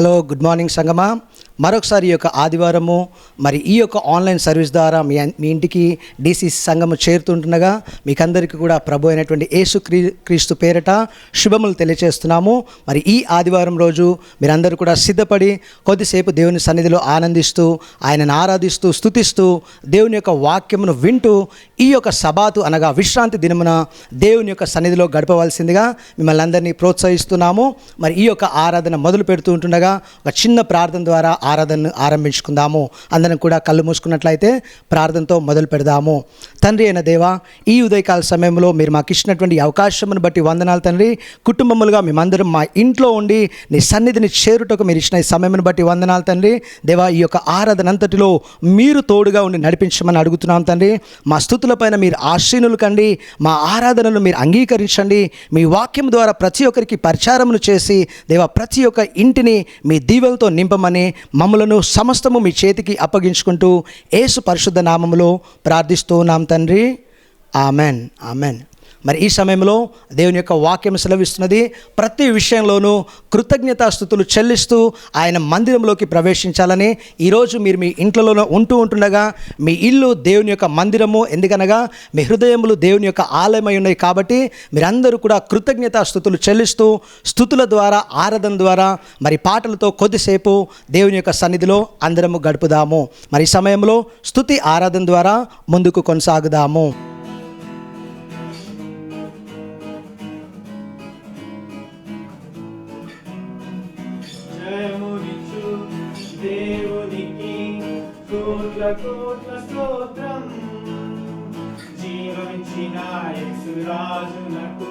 Hello, good morning సంగమా. మరొకసారి ఈ యొక్క ఆదివారము మరి ఈ యొక్క ఆన్లైన్ సర్వీస్ ద్వారా మీ ఇంటికి డీసీసీ సంఘము చేరుతుంటుండగా మీకందరికీ కూడా ప్రభు అయినటువంటి యేసు క్రీస్తు పేరట శుభములు తెలియజేస్తున్నాము. మరి ఈ ఆదివారం రోజు మీరందరూ కూడా సిద్ధపడి కొద్దిసేపు దేవుని సన్నిధిలో ఆనందిస్తూ ఆయనను ఆరాధిస్తూ స్తుతిస్తూ దేవుని యొక్క వాక్యమును వింటూ ఈ యొక్క సబాతు అనగా విశ్రాంతి దినమున దేవుని యొక్క సన్నిధిలో గడపవలసిందిగా మిమ్మల్ని అందరినీ ప్రోత్సహిస్తున్నాము. మరి ఈ యొక్క ఆరాధన మొదలు పెడుతూ ఉంటుండగా ఒక చిన్న ప్రార్థన ద్వారా ఆరాధనను ఆరంభించుకుందాము. అందరం కూడా కళ్ళు మూసుకున్నట్లయితే ప్రార్థనతో మొదలు పెడదాము. తండ్రి అయిన దేవా, ఈ ఉదయకాల సమయంలో మీరు మాకు ఇచ్చినటువంటి అవకాశమును బట్టి వందనాలు తండ్రి. కుటుంబములుగా మేమందరం మా ఇంట్లో ఉండి నీ సన్నిధిని చేరుటకు మీరు ఇచ్చిన ఈ సమయమును బట్టి వందనాలు తండ్రి. దేవా, ఈ యొక్క ఆరాధన అంతటిలో మీరు తోడుగా ఉండి నడిపించమని అడుగుతున్నాం తండ్రి. మా స్తుతులపైన మీరు ఆశీనులు కండి, మా ఆరాధనను మీరు అంగీకరించండి. మీ వాక్యం ద్వారా ప్రతి ఒక్కరికి పరిచారమును చేసి దేవా ప్రతి ఒక్క ఇంటిని మీ దీవెలతో నింపమని మమ్ములను సమస్తము మీ చేతికి అప్పగించుకుంటూ యేసు పరిశుద్ధ నామములో ప్రార్థిస్తూ ఉన్నాం తండ్రి. Amen, amen. మరి ఈ సమయంలో దేవుని యొక్క వాక్యం సెలవిస్తున్నది, ప్రతి విషయంలోనూ కృతజ్ఞతాస్తుతులు చెల్లిస్తూ ఆయన మందిరంలోకి ప్రవేశించాలని. ఈరోజు మీరు మీ ఇంట్లోనూ ఉంటుండగా మీ ఇల్లు దేవుని యొక్క మందిరము, ఎందుకనగా మీ హృదయములు దేవుని యొక్క ఆలయమై ఉన్నాయి కాబట్టి మీరందరూ కూడా కృతజ్ఞతాస్తుతులు చెల్లిస్తూ స్తుతుల ద్వారా ఆరాధన ద్వారా మరి పాటలతో కొద్దిసేపు దేవుని యొక్క సన్నిధిలో అందరము గడుపుదాము. మరి ఈ సమయంలో స్తుతి ఆరాధన ద్వారా ముందుకు కొనసాగుదాము. దేవునికి కోట్ల కోట్ల స్తోత్రం, జీవమిచ్చిన యేసు రాజునకు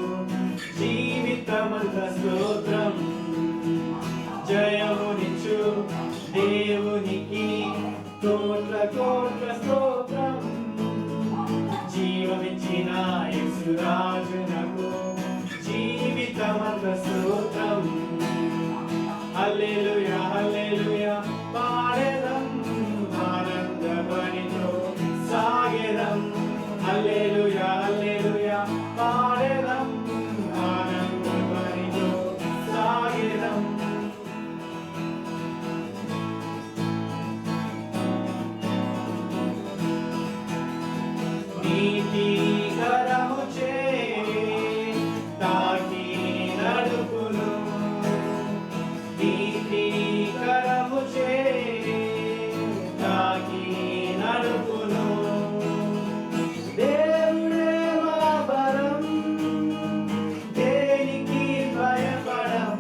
జీవితమంత స్తోత్రం. జయమునిచ్చు దేవునికి కోట్ల కోట్ల స్తోత్రం, జీవమిచ్చిన యేసు రాజునకు జీవితమంత స్తోత్రం. హల్లెలూయా హల్లెలూయా పాడెదం, ఆనందధ్వనితో సాగెదం. హల్లెలూయా హల్లెలూయా పాడెదం, ఆనందధ్వనితో సాగెదం. నీతి కరముచే తాకి నడుపును, నీతి కరముచే తాకి నడుపును. దేవుడే మా బలం, దేనికి భయపడం.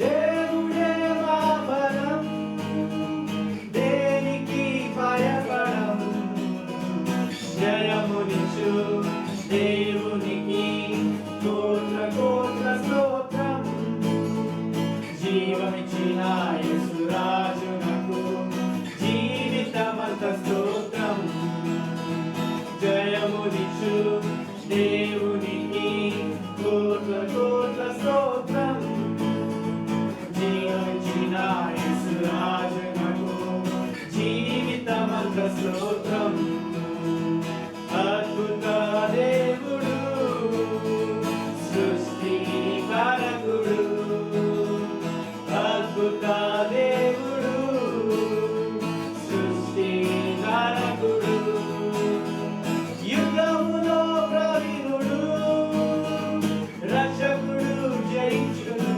దేవుడే మా బలం, దేనికి భయపడం. జయమునిచ్చు దేవునికి కోట్ల కోట్ల స్తోత్రం, జీవమిచ్చిన యేసు రాజునకు జీవితమంత స్తోత్రం. జయమునిచ్చు దేవునికి కోట్ల కోట్ల స్తోత్రం, జీవమిచ్చిన యేసు రాజునకు జీవితమంత స్తోత్రం. అద్భుత దేవుడు, సృష్టికారకుడు, అద్భుత దేవుడు, సృష్టికారకుడు, యుగములో ప్రవీణుడు, రక్షకుడు జయించును.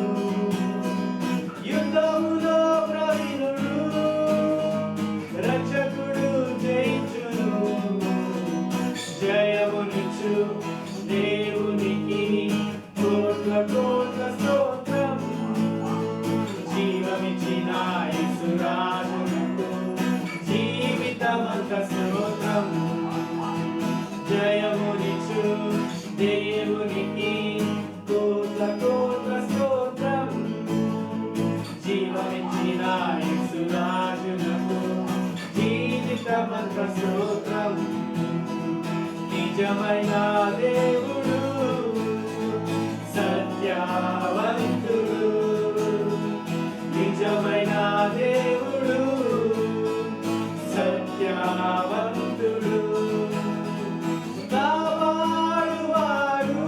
యుగములో ప్రవీణుడు, రక్షకుడు జయించును. జయమునిచ్చు దేవునికి కోట్ల కోట్ల స్తోత్రం, జీవమిచ్చిన యేసు రాజునకు జీవితమంత స్తోత్రం. జయమునిచ్చు దేవునికి కోట్ల కోట్ల స్తోత్రం, జీవమిచ్చిన యేసు రాజునకు జీవితమంత స్తోత్రం. నిజమైన దేవుడు, సత్యవంతుడు, నిజమైన దేవుడు, సత్యవంతుడు, కాపాడువాడు,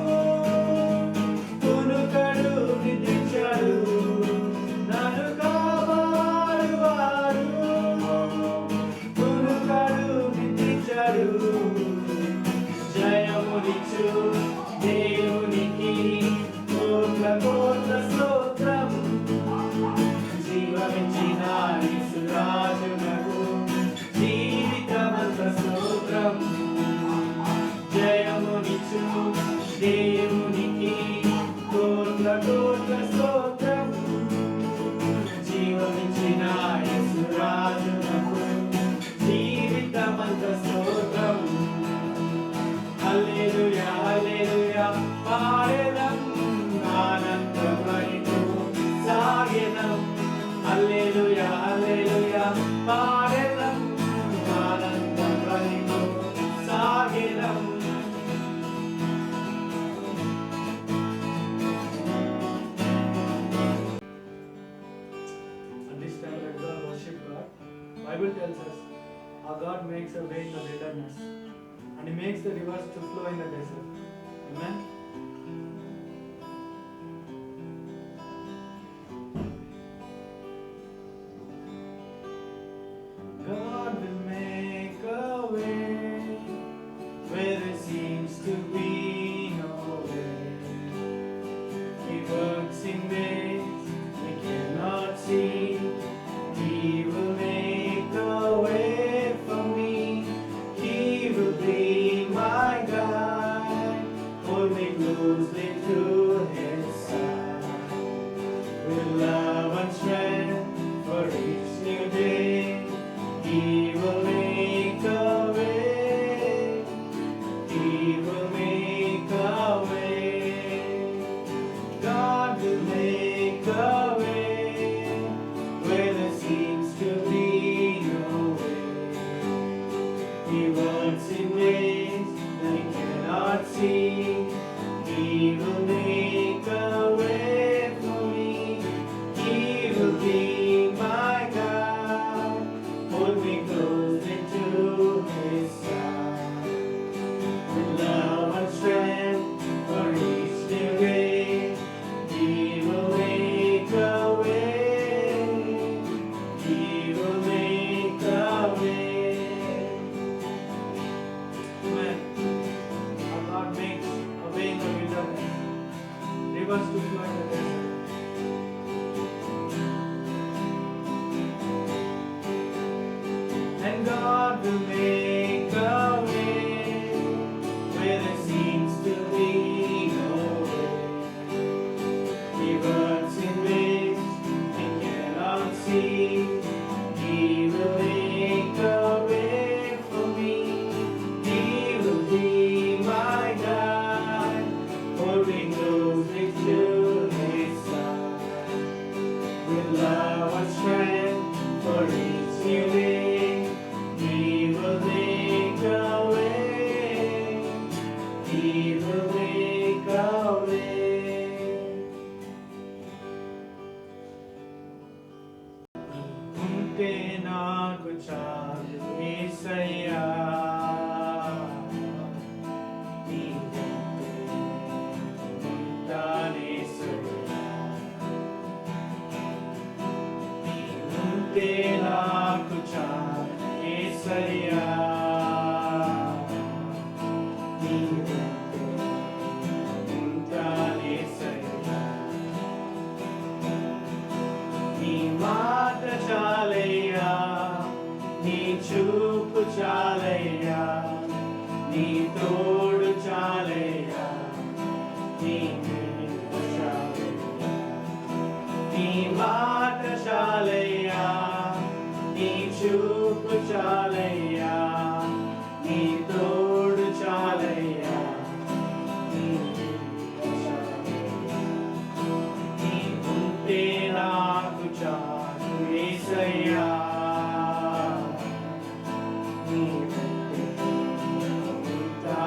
కునుకడు నిత్యడు, నా పాడెదం ఆనందమనితో సాగెదం హల్లెలూయా హల్లెలూయా పాడెదం ఆనందమనితో సాగెదం. Understand that God worship God. Bible tells us our God makes a way in the wilderness and He makes the rivers to flow in the desert. Amen. God will make a way where there seems to be no way. He works in ways we cannot see. He will make a way for me. He will be my guide. Hold me closely to His side. With love and strength for each new day. He will make a way. He will make a way. God will make a way where there seems to be no way. He works in ways that we cannot see. He will make a way for me. He will be my guide. Hold me closely to His side. With love and strength for each new day. He will make a way. He will make a way. Amen. Our God makes a way in the wilderness, rivers to flow in the desert. And God will make a way where there seems to be no way. He works in ways we cannot see. He will make a way for me. He will be my guide. Hold me closely to His side. With love and strength for each new day. He will make a way. He will make a way. ఉంటే నాకు చాలు యేసయ్యా. నీ వెంటే ఉంటానేసయ్యా. నీ ఉంటే నాకు చాలు యేసయ్యా. నీ వెంటే ఉంటానేసయ్యా. నీ మాట చాలయ్యా. నీ చూపు చాలయ్యా. నీ తోడు చాలయ్యా. నీ నీడ చాలయ్యా. నీ మాట చాలయ్యా. నీ చూపు చాలయ్యా. నీ తోడు చాలయ్యా. నీ నీడ చాలయ్యా. నీ ఉంటే నాకు చాలు యేసయ్యా. నీ వెంటే ఉంటా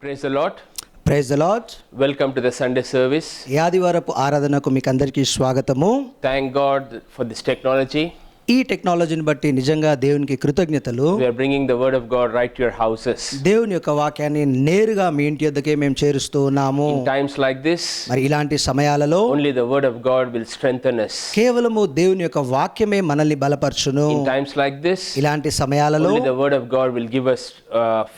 Praise the Lord. Praise the Lord. Welcome to the Sunday service. ఈ ఆదివారపు ఆరాధనకు మీకు అందరికీ స్వాగతము. Thank God for this technology. ఈ టెక్నాలజీని బట్టి నిజంగా దేవునికి కృతజ్ఞతలు. We are bringing the word of God right to your houses. దేవుని యొక్క వాక్యాన్ని నేరుగా మీ ఇంటి వద్దకే మేము చేరుస్తూ ఉన్నాము. In times like this, మరి ఇలాంటి సమయాలలో only the word of God will strengthen us. కేవలము దేవుని యొక్క వాక్యమే మనల్ని బలపరచును. In times like this, ఇలాంటి సమయాలలో only the word of God will give us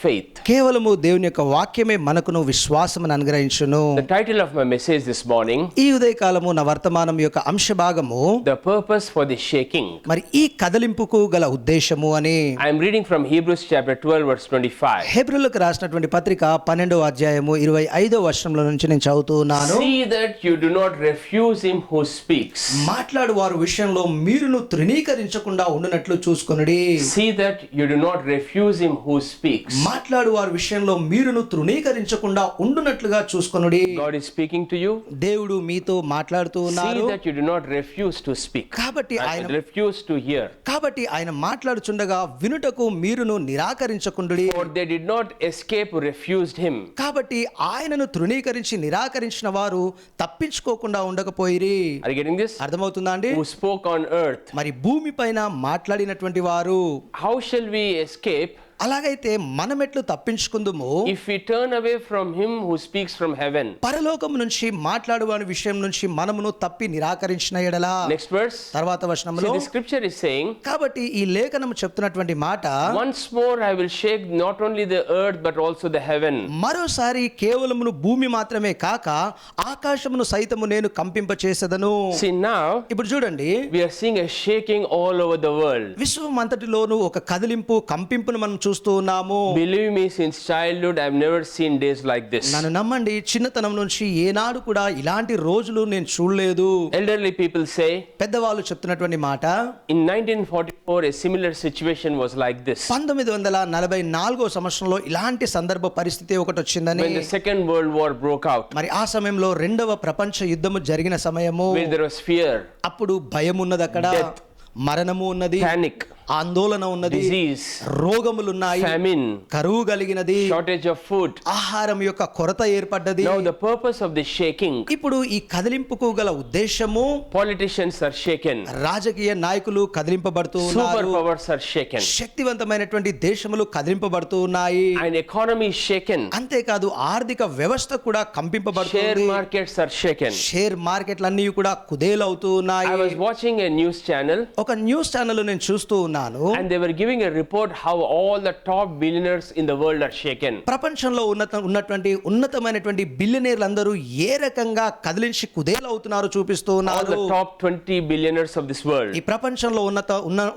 faith. కేవలము దేవుని యొక్క వాక్యమే మనకును విశ్వాసమును అనుగ్రహించును. The title of my message this morning, ఈ ఉదయకాలము నా వర్తమానం యొక్క అంశభాగము the purpose for the shaking. మరి ఈ కదలింపుకు గల ఉద్దేశము అని. I am reading from Hebrews chapter 12 verse 25. హెబ్రీయులకు రాసినటువంటి పత్రిక 12వ అధ్యాయము 25వ వచనంలో నుంచి నేను చదువుతున్నాను. See that you do not refuse him who speaks. మాట్లాడు వారి విషయంలో మీరును తృణీకరించకుండా ఉండునట్లు చూసుకొనుడి. See that you do not refuse him who speaks. మాట్లాడు వారి విషయంలో మీరును తృణీకరించకుండా ఉండునట్లుగా చూసుకొనుడి. God is speaking to you. దేవుడు మీతో మాట్లాడుతూ See ఉన్నారు. that you do not refuse to speak. కాబట్టి ఆయన Refuse to hear. మాట్లాడుచుండగా వినుటకు మీరును నిరాకరించకుండుడి. For they did not escape who refused him. కాబట్టి ఆయనను తృణీకరించి నిరాకరించిన వారు తప్పించుకోకుండా ఉండకపోయిరి. Are you getting this? అర్థమవుతుందా అండి? Who spoke on earth. మరి భూమి పైన మాట్లాడినటువంటి వారు. How shall we escape అలాగైతే మనమెట్లు తప్పించుకుందుము if we turn away from him who speaks from heaven? పరలోకము నుంచి మాట్లాడువాని విషయం నుంచి మనమును తప్పి నిరాకరించిన ఎడల. Next verse. తర్వాత See, వచనములో the scripture is saying, కాబట్టి ఈ లేఖనము చెప్తున్నటువంటి మాట, once more I will shake not only the earth but also the heaven. మరోసారి కేవలమును భూమి మాత్రమే కాక ఆకాశమును సైతము నేను కంపింప చేసేదను. See, now ఇప్పుడు చూడండి, we are seeing a shaking all over the world. విశ్వం అంతటిలోనూ ఒక కదిలింపు కంపింపును మనం చూస్తూ ఉన్నాము. Believe me, since childhood I have never seen days like this. నన్ను నమ్మండి, చిన్నతనం నుంచి ఏనాడు కూడా ఇలాంటి రోజులు నేను చూడలేదు. Elderly people say, పెద్దవాళ్ళు చెప్తున్నటువంటి మాట, in 1944 a similar situation was like this. 1944 సంవత్సరంలో ఇలాంటి సందర్భ పరిస్థితి ఒకటి వచ్చిందని. When the Second World War broke out, మరి ఆ సమయంలో రెండవ ప్రపంచ యుద్ధము జరిగిన సమయము, when there was fear, అప్పుడు భయం ఉన్నది, అక్కడ Death. మరణము ఉన్నది, panic, ఆందోళన ఉన్నది, disease, రోగములున్నాయి, famine, కరువు కలిగినది, shortage of food. ఆహారం యొక్క కొరత ఏర్పడ్డది. Now the purpose of the shaking, ఇప్పుడు ఈ కదిలింపుకు గల ఉద్దేశము, politicians are shaken, రాజకీయ నాయకులు కదిలింపబడుతూ ఉన్నారు, superpowers are shaken, శక్తివంతమైనటువంటి దేశములు కదిలింపబడుతూ ఉన్నాయి, and economy is shaken, అంతేకాదు ఆర్థిక వ్యవస్థ కూడా share కంపింపబడుతుంది, markets are shaken. షేర్ మార్కెట్లన్నీ కూడా కుదేలవుతూ ఉన్నాయి. I was watching a news channel ఒక న్యూస్ ఛానల్ నేను చూస్తూ ఉన్నాను, and they were giving a report how all the top billionaires in the world are shaken. ప్రపంచంలో ఉన్నటువంటి ఉన్నతమైనటువంటి బిలియనీర్లందరూ ఏ రకంగా కదిలించి కుదేలవుతున్నారో చూపిస్తూ All ఉన్నారు. the top 20 billionaires of this world. ఈ ప్రపంచంలో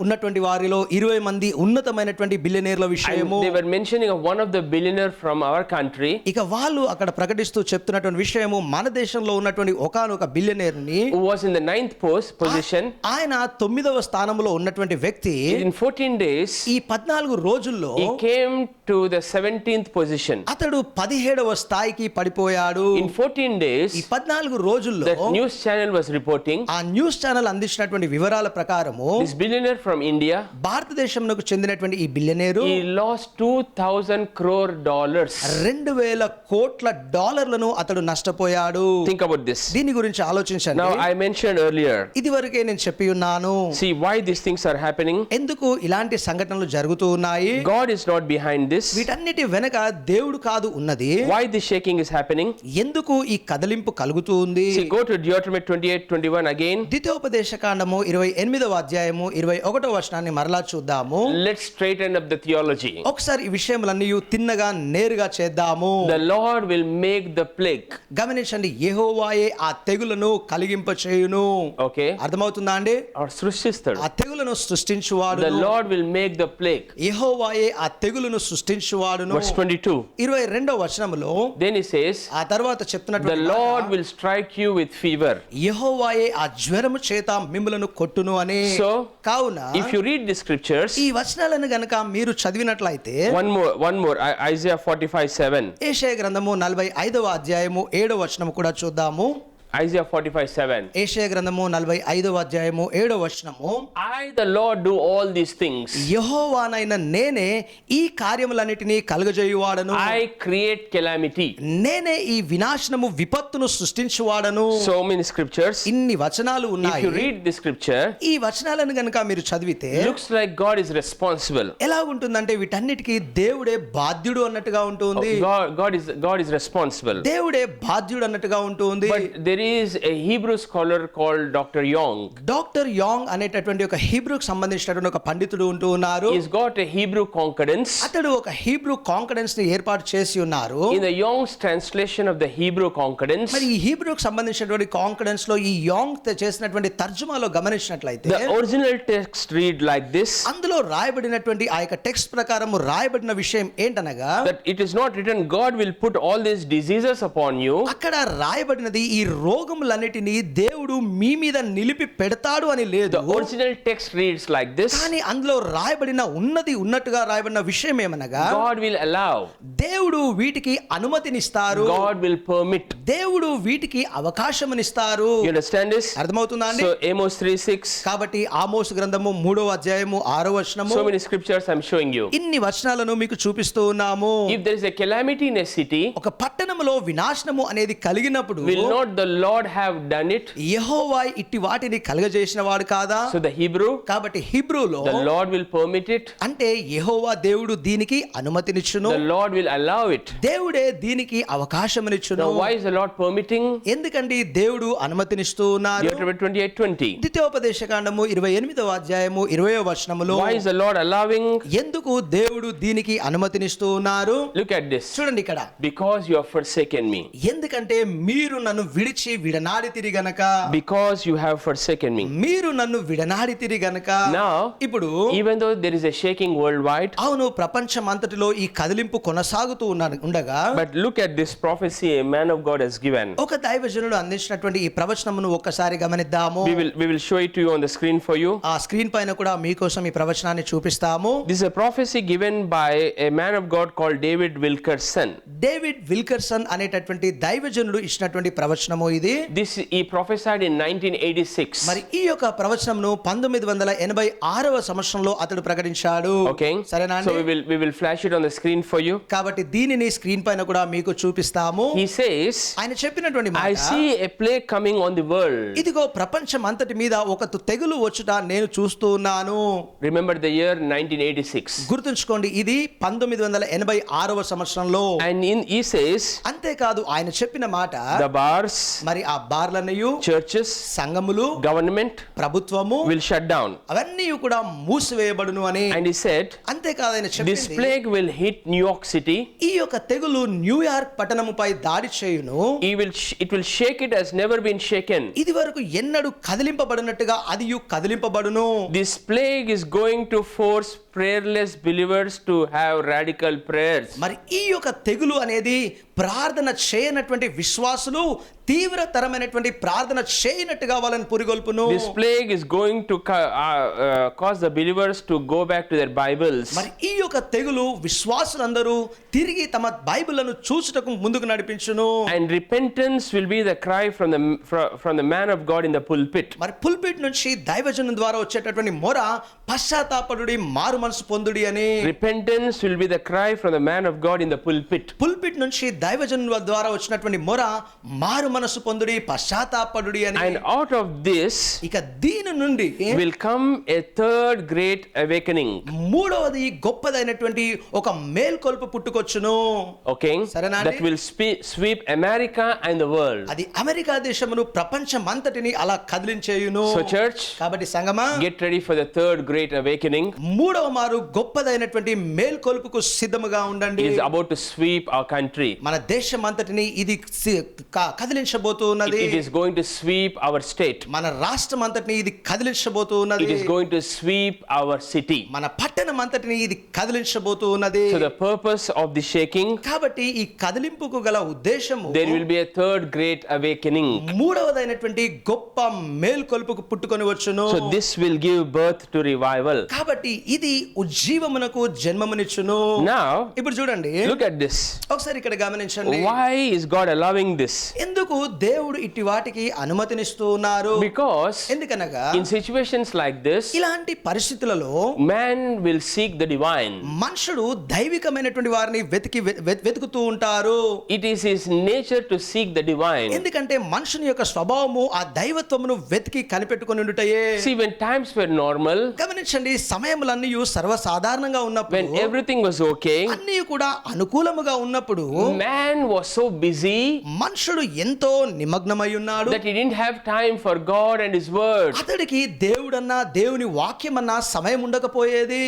ఉన్నటువంటి వారిలో 20 మంది ఉన్నతమైనటువంటి బిలియనీర్ల And విషయము. they were mentioning of one of the billionaire from our country ఇక వాళ్ళు అక్కడ ప్రకటిస్తూ చెప్తున్నటువంటి విషయము, మన దేశంలో ఉన్నటువంటి ఒకానొక బిలియనీర్ని, who was in the 9th position. ఆయన 9వ స్థానంలో ఉన్నటువంటి వ్యక్తి In 14 days, ఈ 14 రోజుల్లో he came to the 17th position. అతడు 17వ స్థాయికి పడిపోయాడు. In 14 days, ఈ 14 రోజుల్లో that news channel was reporting, ఆ న్యూస్ ఛానల్ అందించినటువంటి వివరాల ప్రకారము, this billionaire from India, భారతదేశంకు చెందినటువంటి ఈ బిలియనీరు he lost $2,000 crore. 2,000 కోట్ల డాలర్లను అతడు నష్టపోయాడు. Think about this. దీని గురించి ఆలోచించండి. Now I mentioned earlier, ఇది వరకే నేను చెప్పి ఉన్నాను, see why these things are happening. ఎందుకు ఇలాంటి సంఘటనలు జరుగుతూ ఉన్నాయి. God is not behind this. వీటన్నిటి వెనక దేవుడు కాదు ఉన్నది. Why this shaking is happening? ఎందుకు ఈ కదలింపు కలుగుతూ ఉంది. See, go to Deuteronomy 28:21 again. ద్వితీయోపదేశకాండము 28వ అధ్యాయము 21వ వచనాన్ని మరలా చూద్దాము. Let's straighten up the theology. ఒకసారి ఈ విషయములన్నీ తిన్నగా నేరుగా చేద్దాము. The Lord will make the plague. గమనించండి, యెహోవాయే ఆ తెగులను కలిగింప చేయును. Okay. అర్థమవుతుందా అండి? Or సృష్టిస్తాడు. ఆ తెగులను సృష్టించువాడు The Lord will make the plague. యెహోవాయే ఆ తెగులను సృష్టించువాడును. Verse 22. 22వ వచనములో Then he says, ఆ తర్వాత the చెప్తున్నటువంటి Lord will strike you with fever. యెహోవాయే ఆ జ్వరము చేత మిమ్ములను కొట్టును అని. So, కావున if you read the scriptures, ఈ వచనాలను గనక మీరు చదివినట్లయితే, one more, Isaiah 45:7. యెషయా గ్రంథము 45వ అధ్యాయము 7వ వచనం కూడా చూద్దాము. Isaiah 45:7. యెషయా గ్రంథము 45వ అధ్యాయము 7వ వచనము, I, the Lord, do all these things. యెహోవానైన నేనే ఈ కార్యములన్నిటినీ కలుగజేయువాడను, I create calamity. నేనే ఈ వినాశనము విపత్తును సృష్టించువాడను. So many scriptures. ఇన్ని వచనాలు If ఉన్నాయి. you read the scripture, ఈ వచనాలను గనుక మీరు చదివితే looks like God is responsible. ఎలా ఉంటుందంటే వీటన్నిటికీ దేవుడే బాధ్యుడు అన్నట్టుగా ఉంటుంది. God is responsible. దేవుడే బాధ్యుడు అన్నట్టుగా ఉంటుంది. But there is a Hebrew scholar called Dr. Young. Doctor Young అనేటటువంటి ఒక హీబ్రూకి సంబంధించినటువంటి ఒక పండితుడు ఉంటూ ఉన్నారు. He's got a Hebrew concordance. అతడు ఒక హీబ్రూ కాంకరెన్స్ ని ఏర్పాటు చేసి ఉన్నారు. In the Young's translation of the Hebrew concordance, మరి ఈ హీబ్రూకి సంబంధించినటువంటి కాంకరెన్స్ లో ఈ యాంగ్ చేసినటువంటి తర్జుమాలో గమనించినట్లయితే the original text read like this, అందులో రాయబడినటువంటి ఆ యొక్క టెక్స్ట్ ప్రకారం రాయబడిన విషయం ఏంటనగా, that it is not written God will put all these diseases upon you. అక్కడ రాయబడినది ఈ రోగములన్నిటినీ దేవుడు మీ మీద నిలిపి పెడతాడు అని లేదు. The original text reads like this, కానీ అందులో రాయబడిన ఉన్నట్టుగా రాయబడిన విషయం ఏమనగా, God will allow, దేవుడు వీటికి అనుమతినిస్తారు, God will permit. దేవుడు వీటికి అవకాశమునిస్తారు. You understand this? అర్థమవుతుందా అండి? So Amos 3:6. కాబట్టి ఆమోసు గ్రంథము 3వ అధ్యాయము 6వ వచనము, So many scriptures I'm showing you. ఇన్ని వచనాలను మీకు చూపిస్తూ ఉన్నాము. If there is a calamity in a city, ఒక పట్టణములో వినాశనము అనేది కలిగినప్పుడు will not the Lord have done it? యెహోవా ఇట్టి వాటిని కలుగజేసిన వాడు కాదా? So the Hebrew, కాబట్టి హీబ్రూలో the Lord will permit it. అంటే యెహోవా దేవుడు దీనికి అనుమతినిచ్చును, The Lord will allow it. దేవుడే దీనికి అవకాశమునిచ్చును. Now why is the Lord permitting? ఎందుకండి దేవుడు అనుమతినిస్తూ ఉన్నారు? Deuteronomy 28:20. ద్వితీయోపదేశకాండము 28వ అధ్యాయము 20వ వచనములో Why is the Lord allowing? ఎందుకు దేవుడు దీనికి అనుమతినిస్తూ ఉన్నారు? Look at this. చూడండి ఇక్కడ, Because you have forsaken me. ఎందుకంటే మీరు నన్ను విడిచి విడనాడితిరి గనక, Because you have forsaken me. మీరు నన్ను విడనాడితిరి గనక. Now, ఇప్పుడు even though there is a shaking worldwide, అవును, ప్రపంచం అంతటిలో ఈ కదిలింపు కొనసాగుతూ ఉండగా, but look at this prophecy a man of God has given. ఒక దైవజనుడు అందించినటువంటి ఈ ప్రవచనమును ఒక్కసారి గమనిద్దాము. We will show it to you on the screen for you. ఆ స్క్రీన్ పైన కూడా మీకోసం ఈ ప్రవచనాన్ని చూపిస్తాము. This is a prophecy given by a man of God called David Wilkerson. David Wilkerson అనేటటువంటి దైవజనుడు ఇచ్చినటువంటి ప్రవచనము ఇది. This he prophesied in 1986. మరి ఈ యొక్క ప్రవచనమును 1986వ సంవత్సరంలో అతడు ప్రకటించాడు. Okay. సరేనా So అండి? we will flash it on the screen for you. కాబట్టి దీనిని స్క్రీన్ పైన కూడా మీకు చూపిస్తాము. He says, ఆయన చెప్పినటువంటి I మాట, see a plague coming on the world. ఇదిగో ప్రపంచం అంతటి మీద ఒక తెగులు వచ్చుట నేను చూస్తూ ఉన్నాను. Remember the year 1986. గుర్తుంచుకోండి, ఇది 1986వ సంవత్సరంలో. And he says, అంతేకాదు ఆయన చెప్పిన మాట, the bars, మరి ఆ బార్లన్నయు, churches, సంఘములు, government ప్రభుత్వము will shut down. అవన్నీ కూడా మూసివేయబడును అని. And he said, అంతేకాదు ఆయన this చెప్పింది, plague will hit New York City. ఈ యొక్క తెగులు న్యూయార్క్ పట్టణముపై దాడి చేయును. It will shake it as never been shaken. ఇది వరకు ఎన్నడూ కదిలింపబడినట్టుగా అది కదిలింపబడును. This plague is going to force prayerless believers to have radical prayers. మరి ఈ యొక్క తెగులు అనేది ప్రార్థన చేయనటువంటి విశ్వాసులు తీవ్రతరమైనటువంటి ప్రార్థన చేయనట్టుగా వాళ్ళని పురిగొల్పును. This plague is going to cause the believers to go back to their Bibles. మరి ఈ యొక్క తెగులు విశ్వాసులందరూ తిరిగి తమ బైబిళ్లను చూచుటకు ముందుకు నడిపించును. And repentance will be the cry from the man of God in the pulpit. మరి పుల్పిట్ నుంచి దైవజనం ద్వారా వచ్చేటటువంటి మొర పశ్చాత్తాపడుడి, మారు మనసు పొందుడి అని. Repentance will be the cry from the man of God in the pulpit. Pulpit నుంచి దైవజనం ద్వారా వచ్చినటువంటి మొర మారు మనసు పొందుడి, పశ్చాత్తాపడుడి అని. And out of this ఇక దీని నుండి will come a third great awakening. మూడవది గొప్పదైనటువంటి ఒక మేల్కొల్పు పుట్టుకొచ్చును. Okay, సరేనా అండి? that will sweep America and the world. అది అమెరికా దేశమును ప్రపంచమంతటిని అలా కదిలించేయును. So church, కాబట్టి సంగమా, get ready for the third great awakening. మూడవ మారు గొప్పదైనటువంటి మేల్కొల్పుకు సిద్ధముగా ఉండండి. It is about to sweep our country. మన దేశం అంతటిని ఇది కదిలించబోతున్నది. It is going to sweep our state. మన రాష్ట్రం అంతటిని ఇది కదిలించబోతున్నది. It is going to sweep our city. మన పట్టణం అంతటిని ఇది కదిలించబోతున్నది. So the purpose of the shaking, కాబట్టి ఈ కదిలింపుకు గల ఉద్దేశము, there will be a third great awakening. మూడవదైనటువంటి గొప్ప మేల్కొల్పుకు పుట్టుకొని వచ్చును. So this will give birth to revival. కాబట్టి ఇది ఉజ్జీవమునకు జన్మమునిచ్చును. Now, ఇప్పుడు చూడండి, look at this. ఒకసారి ఇక్కడ గమనించండి. Why is God allowing this? ఎందుకు దేవుడు ఇట్టి వాటికి అనుమతినిస్తూ ఉన్నారు? Because ఎందుకనగా in situations like this, ఇలాంటి పరిస్థితులలో man will seek the divine. మనుషుడు దైవికమైనటువంటి వారిని వెతుకుతూ ఉంటారు. It is his nature to seek the divine. ఎందుకంటే మనుషుని యొక్క స్వభావము ఆ దైవత్వమును వెతికి కనిపెట్టుకొని ఉండుటయే. See, when times were normal, గమనించండి, సమయములన్నీ సర్వసాధారణంగా when ఉన్నప్పుడు, everything was okay, అన్నీ కూడా అనుకూలముగా ఉన్నప్పుడు man was so busy మనుషుడు ఎంతో నిమగ్నమై ఉన్నాడు that he didn't have time for God and his word. అతడికి దేవుడన్నా దేవుని వాక్యమన్నా సమయం ఉండకపోయేది.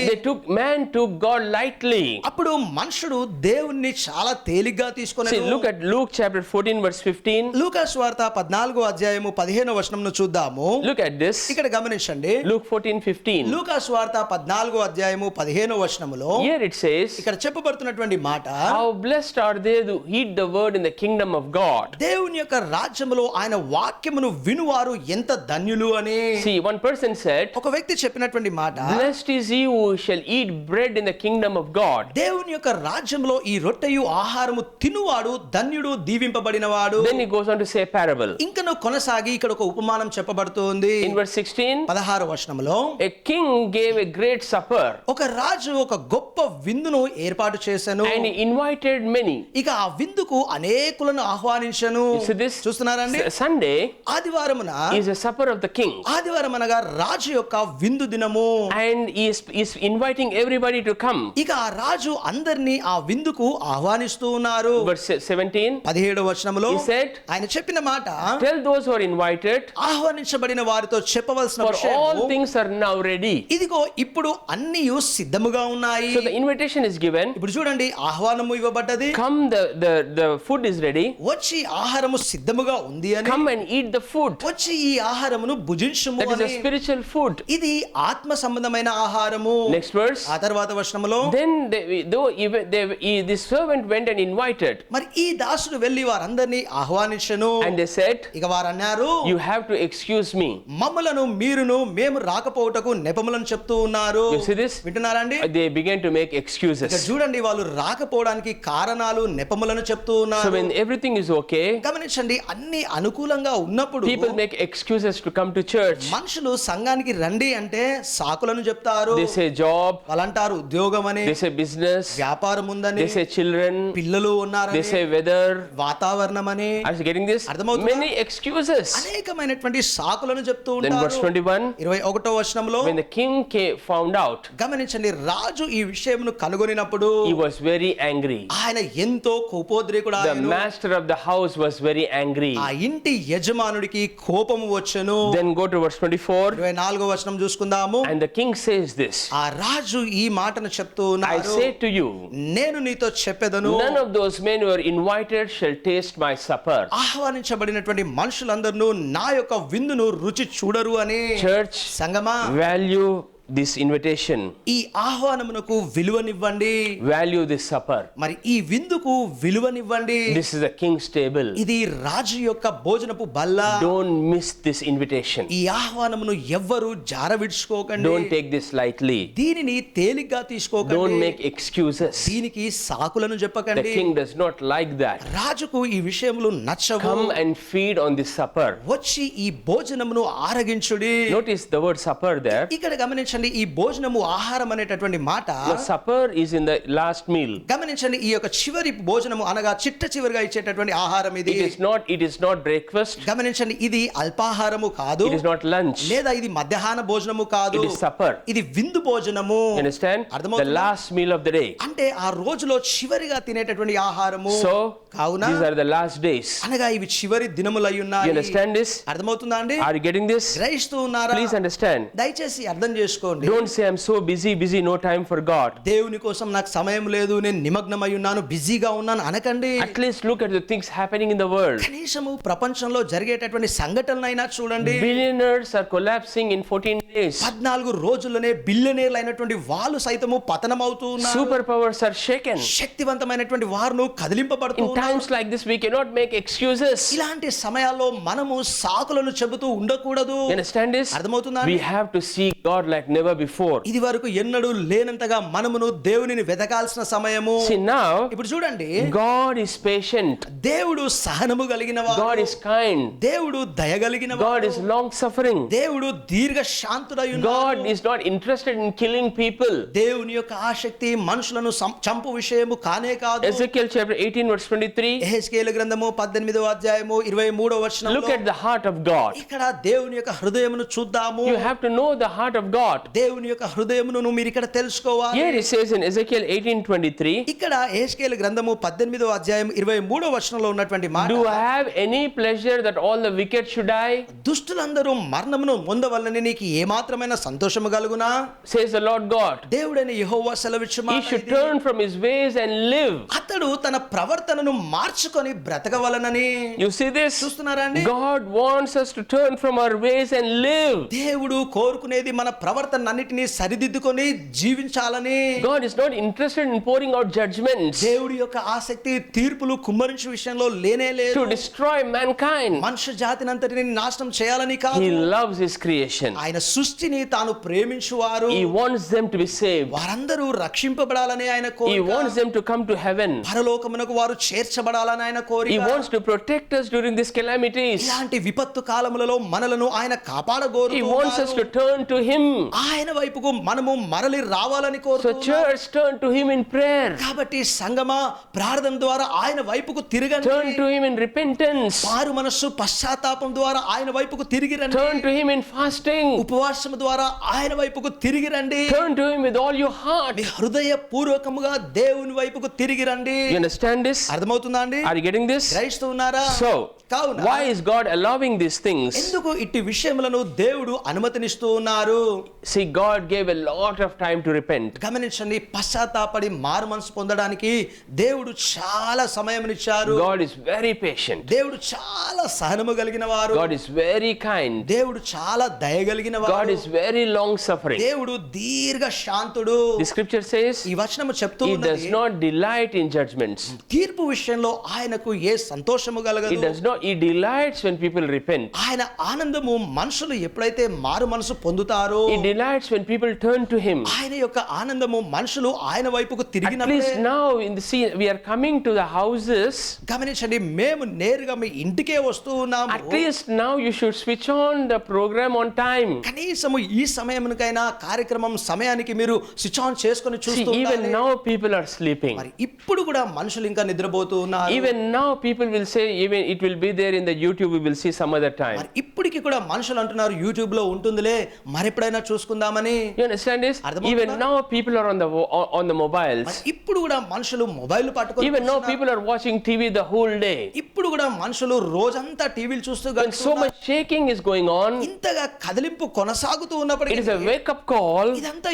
Man took God lightly. అప్పుడు మనుషుడు దేవుణ్ణి చాలా తేలిగ్గా See, తీసుకొని look at Luke chapter 14 verse 15. లూకా సువార్త 14వ అధ్యాయము 15వ వచనంను చూద్దాము. Look at this. ఇక్కడ గమనించండి, Luke 14:15. లూకా సువార్త 14వ అధ్యాయము 15వ వచనములో Here it says, ఇక్కడ చెప్పబడుతున్నటువంటి మాట, how blessed are they who heed the word in the kingdom of God. దేవుని యొక్క రాజ్యములో ఆయన వాక్యమును వినువారు ఎంత ధన్యులు అని. See, one person said, ఒక వ్యక్తి చెప్పినటువంటి మాట, blessed is he who shall eat bread in the kingdom of God. దేవుని యొక్క రాజ్యంలో ఈ రొట్టెయు ఆహారము తినువాడు ధన్యుడు, దీవింపబడినవాడు. Then he goes on to say a parable. ఇంకను కొనసాగి ఇక్కడ ఒక ఉపమానం చెప్పబడుతోంది. In verse 16, 16వ వచనములో, a king gave a great supper ఒక రాజు ఒక గొప్ప విందును ఏర్పాటు చేసెను. and he invited many. ఇక ఆ విందుకు అనేకులను ఆహ్వానించెను. You see this? చూస్తున్నారండి, Sunday ఆదివారమున is a supper of the king. ఆదివారం అనగా రాజు యొక్క విందు దినము. And he is inviting everybody to come. ఇక ఆ రాజు అందరినీ ఆ విందుకు ఆహ్వానిస్తూ ఉన్నారు. Verse 17, 17వ వచనములో he said, ఆయన చెప్పిన మాట, tell those who are invited, ఆహ్వానించబడిన వారితో చెప్పవలసిన for విషయం, all things are now ready. ఇదిగో ఇప్పుడు అన్ని సిద్ధముగా ఉన్నాయి. So the invitation is given. ఇప్పుడు చూడండి, ఆహ్వానము ఇవ్వబడ్డది. Come, the food is ready. వచ్చి ఆహారము సిద్ధముగా ఉంది అని, Come and eat the food. వచ్చి ఈ ఆహారమును భుజించుము That is a అని. spiritual food. ఇది ఆత్మ సంబంధమైన ఆహారము. Next verse. ఆ తర్వాత వచనములో, Then the servant went and invited, మరి ఈ దాసుడు వెళ్లి వారందరినీ ఆహ్వానించెను. and they said, ఇక వారు అన్నారు, you have to excuse me. మమ్మలను మీరును మేము రాకపోవటకు నెపములను చెప్తూ ఉన్నారు. You see this? వింటున్నారండి? They began to make ఇక excuses. చూడండి, వాళ్ళు రాకపోవడానికి కారణాలు నెపములను చెప్తూ So ఉన్నారు. when everything is okay, గమనించండి, అన్ని అనుకూలంగా ఉన్నప్పుడు people make excuses to come to church. మనుషులు సంఘానికి రండి అంటే సాకులను చెప్తారు. They say job, వాళ్ళంటారు ఉద్యోగం అని, they say business, వ్యాపారం ఉందని, they say children, పిల్లలు they ఉన్నారని, say weather. వాతావరణం అని, Are you getting this? అర్థమవుతుందా? Many excuses. అనేకమైనటువంటి సాకులను చెప్తూ Then verse ఉంటారు. 21, 21వ వచనంలో when the king found out, గమనించండి, రాజు ఈ విషయమును కనుగొనినప్పుడు he was very angry. ఆయన ఎంతో కోపోద్రేకుడు. The master of the house was very angry. ఆ ఇంటి యజమానుడికి కోపము వచ్చెను. Then go to verse 24, 24వ వచనం చూసుకుందాము. and the king says this, ఆ రాజు ఈ మాటను చెప్తూ I ఉన్నాడు, say to you, నేను నీతో చెప్పెదను, none of those men who are invited shall taste my supper. ఆహ్వానించబడినటువంటి మనుషులందరూ నా యొక్క విందును రుచి చూడరు అని. Church, సంగమా, value this invitation, ఈ ఆహ్వానమునకు విలువనివ్వండి. value this supper. మరి ఈ విందుకు విలువనివ్వండి. This is the king's table. ఇది రాజు యొక్క భోజనపు బల్ల. Don't miss this invitation. ఈ ఆహ్వానమును ఎవ్వరు జారవిడ్చుకోకండి. Don't take this lightly. దీనిని తేలిగ్గా Don't తీసుకోకండి. make excuses. దీనికి సాకులను The చెప్పకండి. king does not like that. రాజుకు ఈ విషయములు నచ్చవు. Come and feed on this supper. వచ్చి ఈ భోజనమును ఆరగించుడి. Notice the word supper there. ఇక్కడ గమనించండి, ఈ భోజనము ఆహారం అనేటటువంటి మాట, The supper is in the last meal. గమనించండి, ఈ యొక్క చివరి భోజనము అనగా చిట్ట చివరిగా ఇచ్చేటటువంటి ఆహారం ఇది. It is not breakfast. గమనించండి, ఇది అల్పాహారము కాదు, It is not lunch. లేదా ఇది మధ్యాహ్న భోజనము కాదు, It is supper. ఇది విందు భోజనము. You understand? The అర్థమవుతుందా? last meal of the day. అంటే ఆ రోజులో చివరిగా తినేటటువంటి ఆహారము. So కావున these are the last days. అనగా ఇవి చివరి దినములై You ఉన్నాయి. understand this? అర్థమవుతుందా అండి? Are you getting this? గ్రహిస్తూ ఉన్నారా? Please understand. దయచేసి అర్థం చేసుకోండి. Don't say I'm so busy, no time for God. దేవుని కోసం నాకు సమయం లేదు, నేను నిమగ్నమై ఉన్నాను, బిజీగా ఉన్నాను అనకండి. At least look at the things happening in the world. కనీసము ప్రపంచంలో జరిగేటటువంటి సంఘటనలైనా చూడండి. Billionaires are collapsing in 14 days. 14 రోజుల్లోనే బిలియనీర్లు అయినటువంటి వాళ్ళు సైతము పతనమవుతూ ఉన్నారు. Superpowers are shaken. శక్తివంతమైనటువంటి వారు కదిలింపబడుతూ In ఉన్నారు. times like this, we cannot make excuses. ఇలాంటి సమయాల్లో మనము సాకులను చెబుతూ ఉండకూడదు. You understand this? అర్థమవుతుందా? We have to seek God like never before. ఇది వరకు ఎన్నడూ లేనంతగా మనమును దేవునిని వెతకాల్సిన సమయము. See now, ఇప్పుడు చూడండి, God is patient. దేవుడు సహనము కలిగిన వాడు, God is kind. దేవుడు దయగలిగిన God వాడు, is long suffering. దేవుడు దీర్ఘ శాంతుడై ఉన్నాడు. God is not interested in killing people. దేవుని యొక్క ఆసక్తి మనుషులను చంపు విషయము కానే కాదు. Ezekiel chapter 18 verse 23. యెహెజ్కేలు గ్రంథము 18వ అధ్యాయము 23వ వచనంలో Look at the heart of God. ఇక్కడ దేవుని యొక్క హృదయమును చూద్దాము. You have to know the heart of God. దేవుని యొక్క హృదయమును మీరు ఇక్కడ తెలుసుకోవాలి. Here it says in Ezekiel 18:23. ఇక్కడ యెహెజ్కేలు గ్రంథము 18వ అధ్యాయం 23వ వచనంలో ఉన్నటువంటి మాట, Do I have any pleasure that all the wicked should die? దుష్టులందరూ మరణమును పొందవలనని నీకు ఏమాత్రమైన సంతోషము కలుగునా? Says the Lord God. దేవుడైన యెహోవా సెలవిచ్చు He మాట should ఇది. turn from his ways and live. అతడు తన ప్రవర్తనను మార్చుకొని బ్రతకవలనని. You see this? చూస్తున్నారా అండి? God wants us to turn from our ways and live. దేవుడు కోరుకునేది మన ప్రవర్తన అన్నిటినీ సరిదిద్దుకొని జీవించాలని. God is not interested in pouring out judgments దేవుడి యొక్క ఆసక్తి తీర్పులు కుమ్మరించే విషయంలో లేనే లేదు. to destroy mankind. మనుష్య జాతినంతటిని నాశనం చేయాలని కాదు. He loves his creation. ఆయన సృష్టిని తాను ప్రేమించువారు. He wants them to be saved. వారందరూ రక్షింపబడాలని ఆయన He కోరిక. wants them to come to heaven. పరలోకమునకు వారు చేర్చబడాలని ఆయన He కోరిక. wants to protect us during these calamities. ఇలాంటి విపత్తు కాలములలో మనలను ఆయన He కాపాడగోరుతూ wants us to ఉన్నారు. turn to him. ఆయన వైపుకు మనము మరలి రావాలని So కోరుతున్నారు. church, turn to him in prayer. కాబట్టి సంగమా ప్రార్థన ద్వారా ఆయన వైపుకు తిరగండి. Turn to him in repentance. మారు మనస్సు పశ్చాత్తాపం ద్వారా ఆయన వైపుకు తిరిగి రండి. Turn to him in fasting. ఉపవాసము ద్వారా ఆయన వైపుకు తిరిగి రండి. Turn to him with all your heart. మీ హృదయ పూర్వకముగా దేవుని వైపుకు తిరిగి రండి. You understand this? అర్థమవుతుందా అండి? Are you getting this? గ్రహిస్తూ ఉన్నారా? So, కావున why is God allowing these things? ఎందుకు ఇట్టి విషయములను దేవుడు అనుమతినిస్తూ ఉన్నారు? See, God gave a lot of time to repent. గమనించండి, పశ్చాత్తాపడి మారు మనసు పొందడానికి దేవుడు చాలా సమయమునిచ్చారు. God is very patient. దేవుడు చాలా సహనము కలిగిన వారు. God is very kind. దేవుడు చాలా దయగలిగిన God వారు. is very long suffering. దేవుడు దీర్ఘ శాంతుడు. The scripture says ఈ వచనము చెప్తూ he does ఉన్నది, not delight in judgments. తీర్పు విషయంలో ఆయనకు ఏ సంతోషము కలగదు. He delights when people repent. ఆయన ఆనందము మనుషులు ఎప్పుడైతే మారు మనసు పొందుతారో, He delights when people turn to him. ఆయన యొక్క ఆనందము మనుషులు ఆయన వైపుకు At తిరిగినప్పుడే. least now in the scene we are coming to the houses. గమనించండి, మేము నేరుగా మీ ఇంటికే వస్తూ ఉన్నాము. At least now you should switch on the program on time. కనీసము ఈ సమయమునకైనా కార్యక్రమం సమయానికి మీరు స్విచ్ ఆన్ చేసుకొని See, చూస్తూ even ఉండాలి. now people are sleeping. మరి ఇప్పుడు కూడా మనుషులు ఇంకా నిద్రపోతూ ఉన్నారు. Even now people will say, even it will be there in the YouTube, we will see some other time. మరి ఇప్పటికి కూడా మనుషులు అంటున్నారు యూట్యూబ్ లో ఉంటుందిలే, మరెప్పుడైనా చూసుకుందామని. You understand this? అర్థమవుతుందా? Even now people are on the mobiles. మరి ఇప్పుడు కూడా మనుషులు మొబైల్ పట్టుకొని Even now కూర్చున్నారు. people are watching TV the whole day. ఇప్పుడు కూడా మనుషులు రోజంతా టీవీలు చూస్తూ When so గడుపుతున్నారు. much shaking is going on, ఇంతగా కదిలింపు కొనసాగుతూ it ఉన్నప్పటికీ is a wake up call. ఇదంతా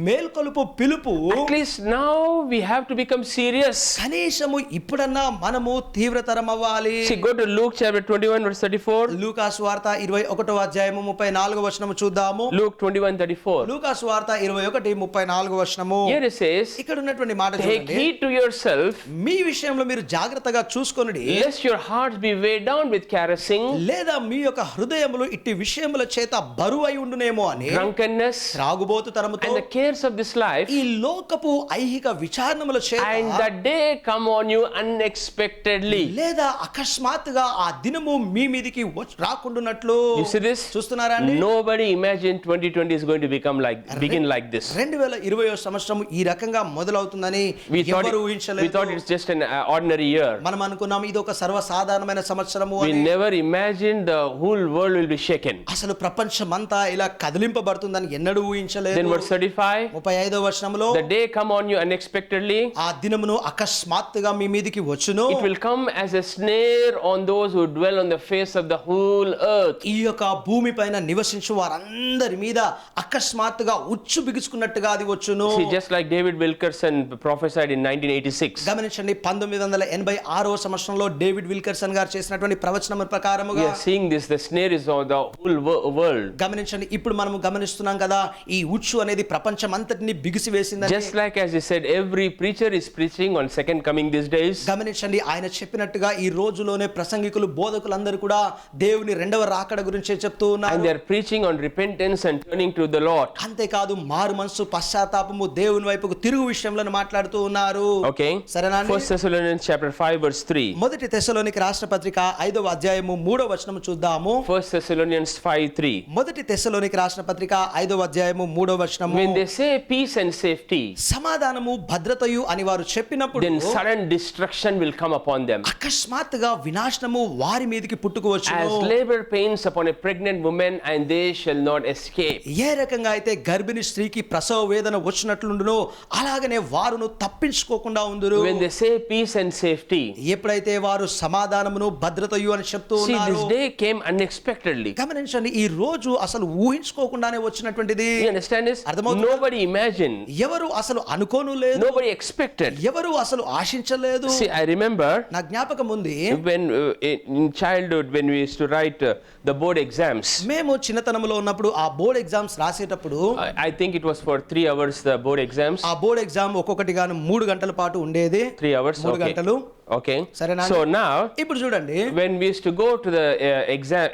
మేల్కొలుపు పిలుపు. At least now we have to become serious. కనీసము ఇప్పుడన్నా మనము తీవ్రతరం అవ్వాలి. See, go to Luke chapter 21 verse 34. లూకాసు వార్త 21వ అధ్యాయము 34వ వచనము చూద్దాము. Luke 21:34. లూకాసు వార్త 21:34 వచనము. Here it says, ఇక్కడ ఉన్నటువంటి మాట take చూడండి. heed to yourself, మీ విషయంలో మీరు జాగ్రత్తగా చూసుకొనుడి, lest your hearts be weighed down with caressing, లేదా మీ యొక్క హృదయములు ఇట్టి విషయముల చేత బరువై ఉండునేమో అని, drunkenness, త్రాగుబోతు తరముతో and the cares of this life, ఈ లోకపు ఐహిక విచారణముల చేత, and the day come on you unexpectedly. లేదా అకస్మాత్తుగా ఆ దినము మీ మీదికి రాకుండానట్లు. You see this? చూస్తున్నారా అండి? Nobody imagined 2020 is going to begin like this. 2020 సంవత్సరం ఈ రకంగా మొదలవుతుందని We ఎవరు thought ఊహించలేదు. it's just an ordinary year. మనం అనుకున్నాం ఇది ఒక సర్వసాధారణమైన సంవత్సరము We అని. never imagined the whole world will be shaken. అసలు ప్రపంచమంతా ఇలా కదిలింపబడుతుందని ఎన్నడూ ఊహించలేదు. Then verse 35, 35వ వచనంలో, the day come on you unexpectedly, ఆ దినమును అకస్మాత్తుగా మీ మీదికి వచ్చును. it will come as a snare on those who dwell on the face of the whole earth. ఈ యొక్క భూమి పైన నివసించు వారందరి మీద అకస్మాత్తుగా ఉచ్చు బిగుచుకున్నట్టుగా అది వచ్చును. See, just like David Wilkerson prophesied in 1986. గమనించండి, 1986వ సంవత్సరంలో డేవిడ్ విల్కర్సన్ గారు చేసినటువంటి ప్రవచనం We ప్రకారముగా are seeing this, the snare is on the whole world. గమనించండి, ఇప్పుడు మనము గమనిస్తున్నాం కదా, ఈ ఉచ్చు అనేది ప్రపంచం అంతటిని బిగిసి వేసిందని. Just like as he said, every preacher is preaching on second coming these days. గమనించండి, ఆయన చెప్పినట్టుగా ఈ రోజులోనే ప్రసంగికులు బోధకులందరూ కూడా దేవుని రెండవ రాకడ గురించే చెప్తూ And ఉన్నారు. they are preaching on repentance and turning to the Lord. అంతేకాదు మారు మనసు, పశ్చాత్తాపము, దేవుని వైపుకు తిరుగు విషయంలో మాట్లాడుతూ ఉన్నారు. Okay. సరేనా అండి? 1 Thessalonians chapter 5 verse 3. మొదటి తెస్సలోనికి రాష్ట్ర పత్రిక 5వ అధ్యాయము 3వ వచనము చూద్దాము. 1 Thessalonians 5:3. మొదటి తెస్సలోనికి రాష్ట్ర పత్రిక 5వ అధ్యాయము 3వ వచనము. When they say peace and safety, సమాధానము భద్రతయు అని వారు చెప్పినప్పుడు then sudden destruction will come upon them. అకస్మాత్తుగా వినాశనము వారి మీదకి పుట్టుకువచ్చును. As labor pains upon a pregnant woman, and they shall not escape. ఏ రకంగా అయితే గర్భిణీ స్త్రీకి ప్రసవ వేదన వచ్చినట్లుండునో అలాగనే వారును తప్పించుకోకుండా ఉందురు. When they say peace and safety, ఎప్పుడైతే వారు సమాధానమును భద్రతయు అని చెప్తూ see, ఉన్నారు, this day came unexpectedly. గమనించండి, ఈ రోజు అసలు ఊహించుకోకుండానే వచ్చినటువంటిది. You understand this? అర్థమవుతుందా? Nobody imagined, ఎవరు అసలు అనుకోను లేదు, nobody expected. ఎవరు అసలు ఆశించలేదు. See, I remember నా జ్ఞాపకం ఉంది, when in childhood, when we used to write the board exams. మేము చిన్నతనంలో ఉన్నప్పుడు ఆ బోర్డ్ ఎగ్జామ్స్ రాసేటప్పుడు I think it was for 3 hours, the board exams. ఆ బోర్డ్ ఎగ్జామ్ ఒక్కొక్కటి గాను 3 గంటల పాటు ఉండేది. 3 hours. 3 Okay. గంటలు. Okay. సరేనా? So now, ఇప్పుడు చూడండి, when we used to go to the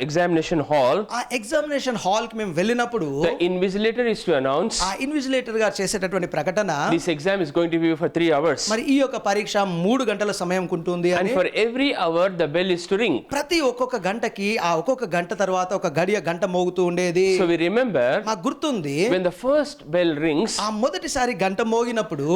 examination hall, ఆ ఎగ్జామినేషన్ హాల్ కి మేము వెళ్ళినప్పుడు the invigilator is to announce ఆ ఇన్విజిలేటర్ గారు చేసేటటువంటి ప్రకటన, this exam is going to be for 3 hours. మరి ఈ యొక్క పరీక్ష 3 గంటల సమయం ఉంటుంది And అని. for every hour, the bell is to ring. ప్రతి ఒక్కొక్క గంటకి ఆ ఒక్కొక్క గంట తర్వాత ఒక గంట మోగుతూ ఉండేది. So we remember, మాకు గుర్తుంది, when the first bell rings, ఆ మొదటిసారి గంట మోగినప్పుడు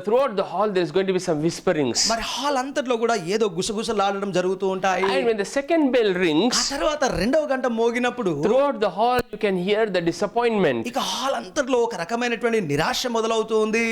throughout the hall, there is going to be some whisperings. మరి హాల్ అంతట్లో కూడా ఏదో గుసగుసలాడడం జరుగుతూ ఉంటాయి. And when the second bell ఆ rings, తర్వాత రెండవ గంట మోగినప్పుడు throughout the hall, you can hear the disappointment. ఇక హాల్ అంతట్లో ఒక రకమైనటువంటి నిరాశ మొదలవుతుంది.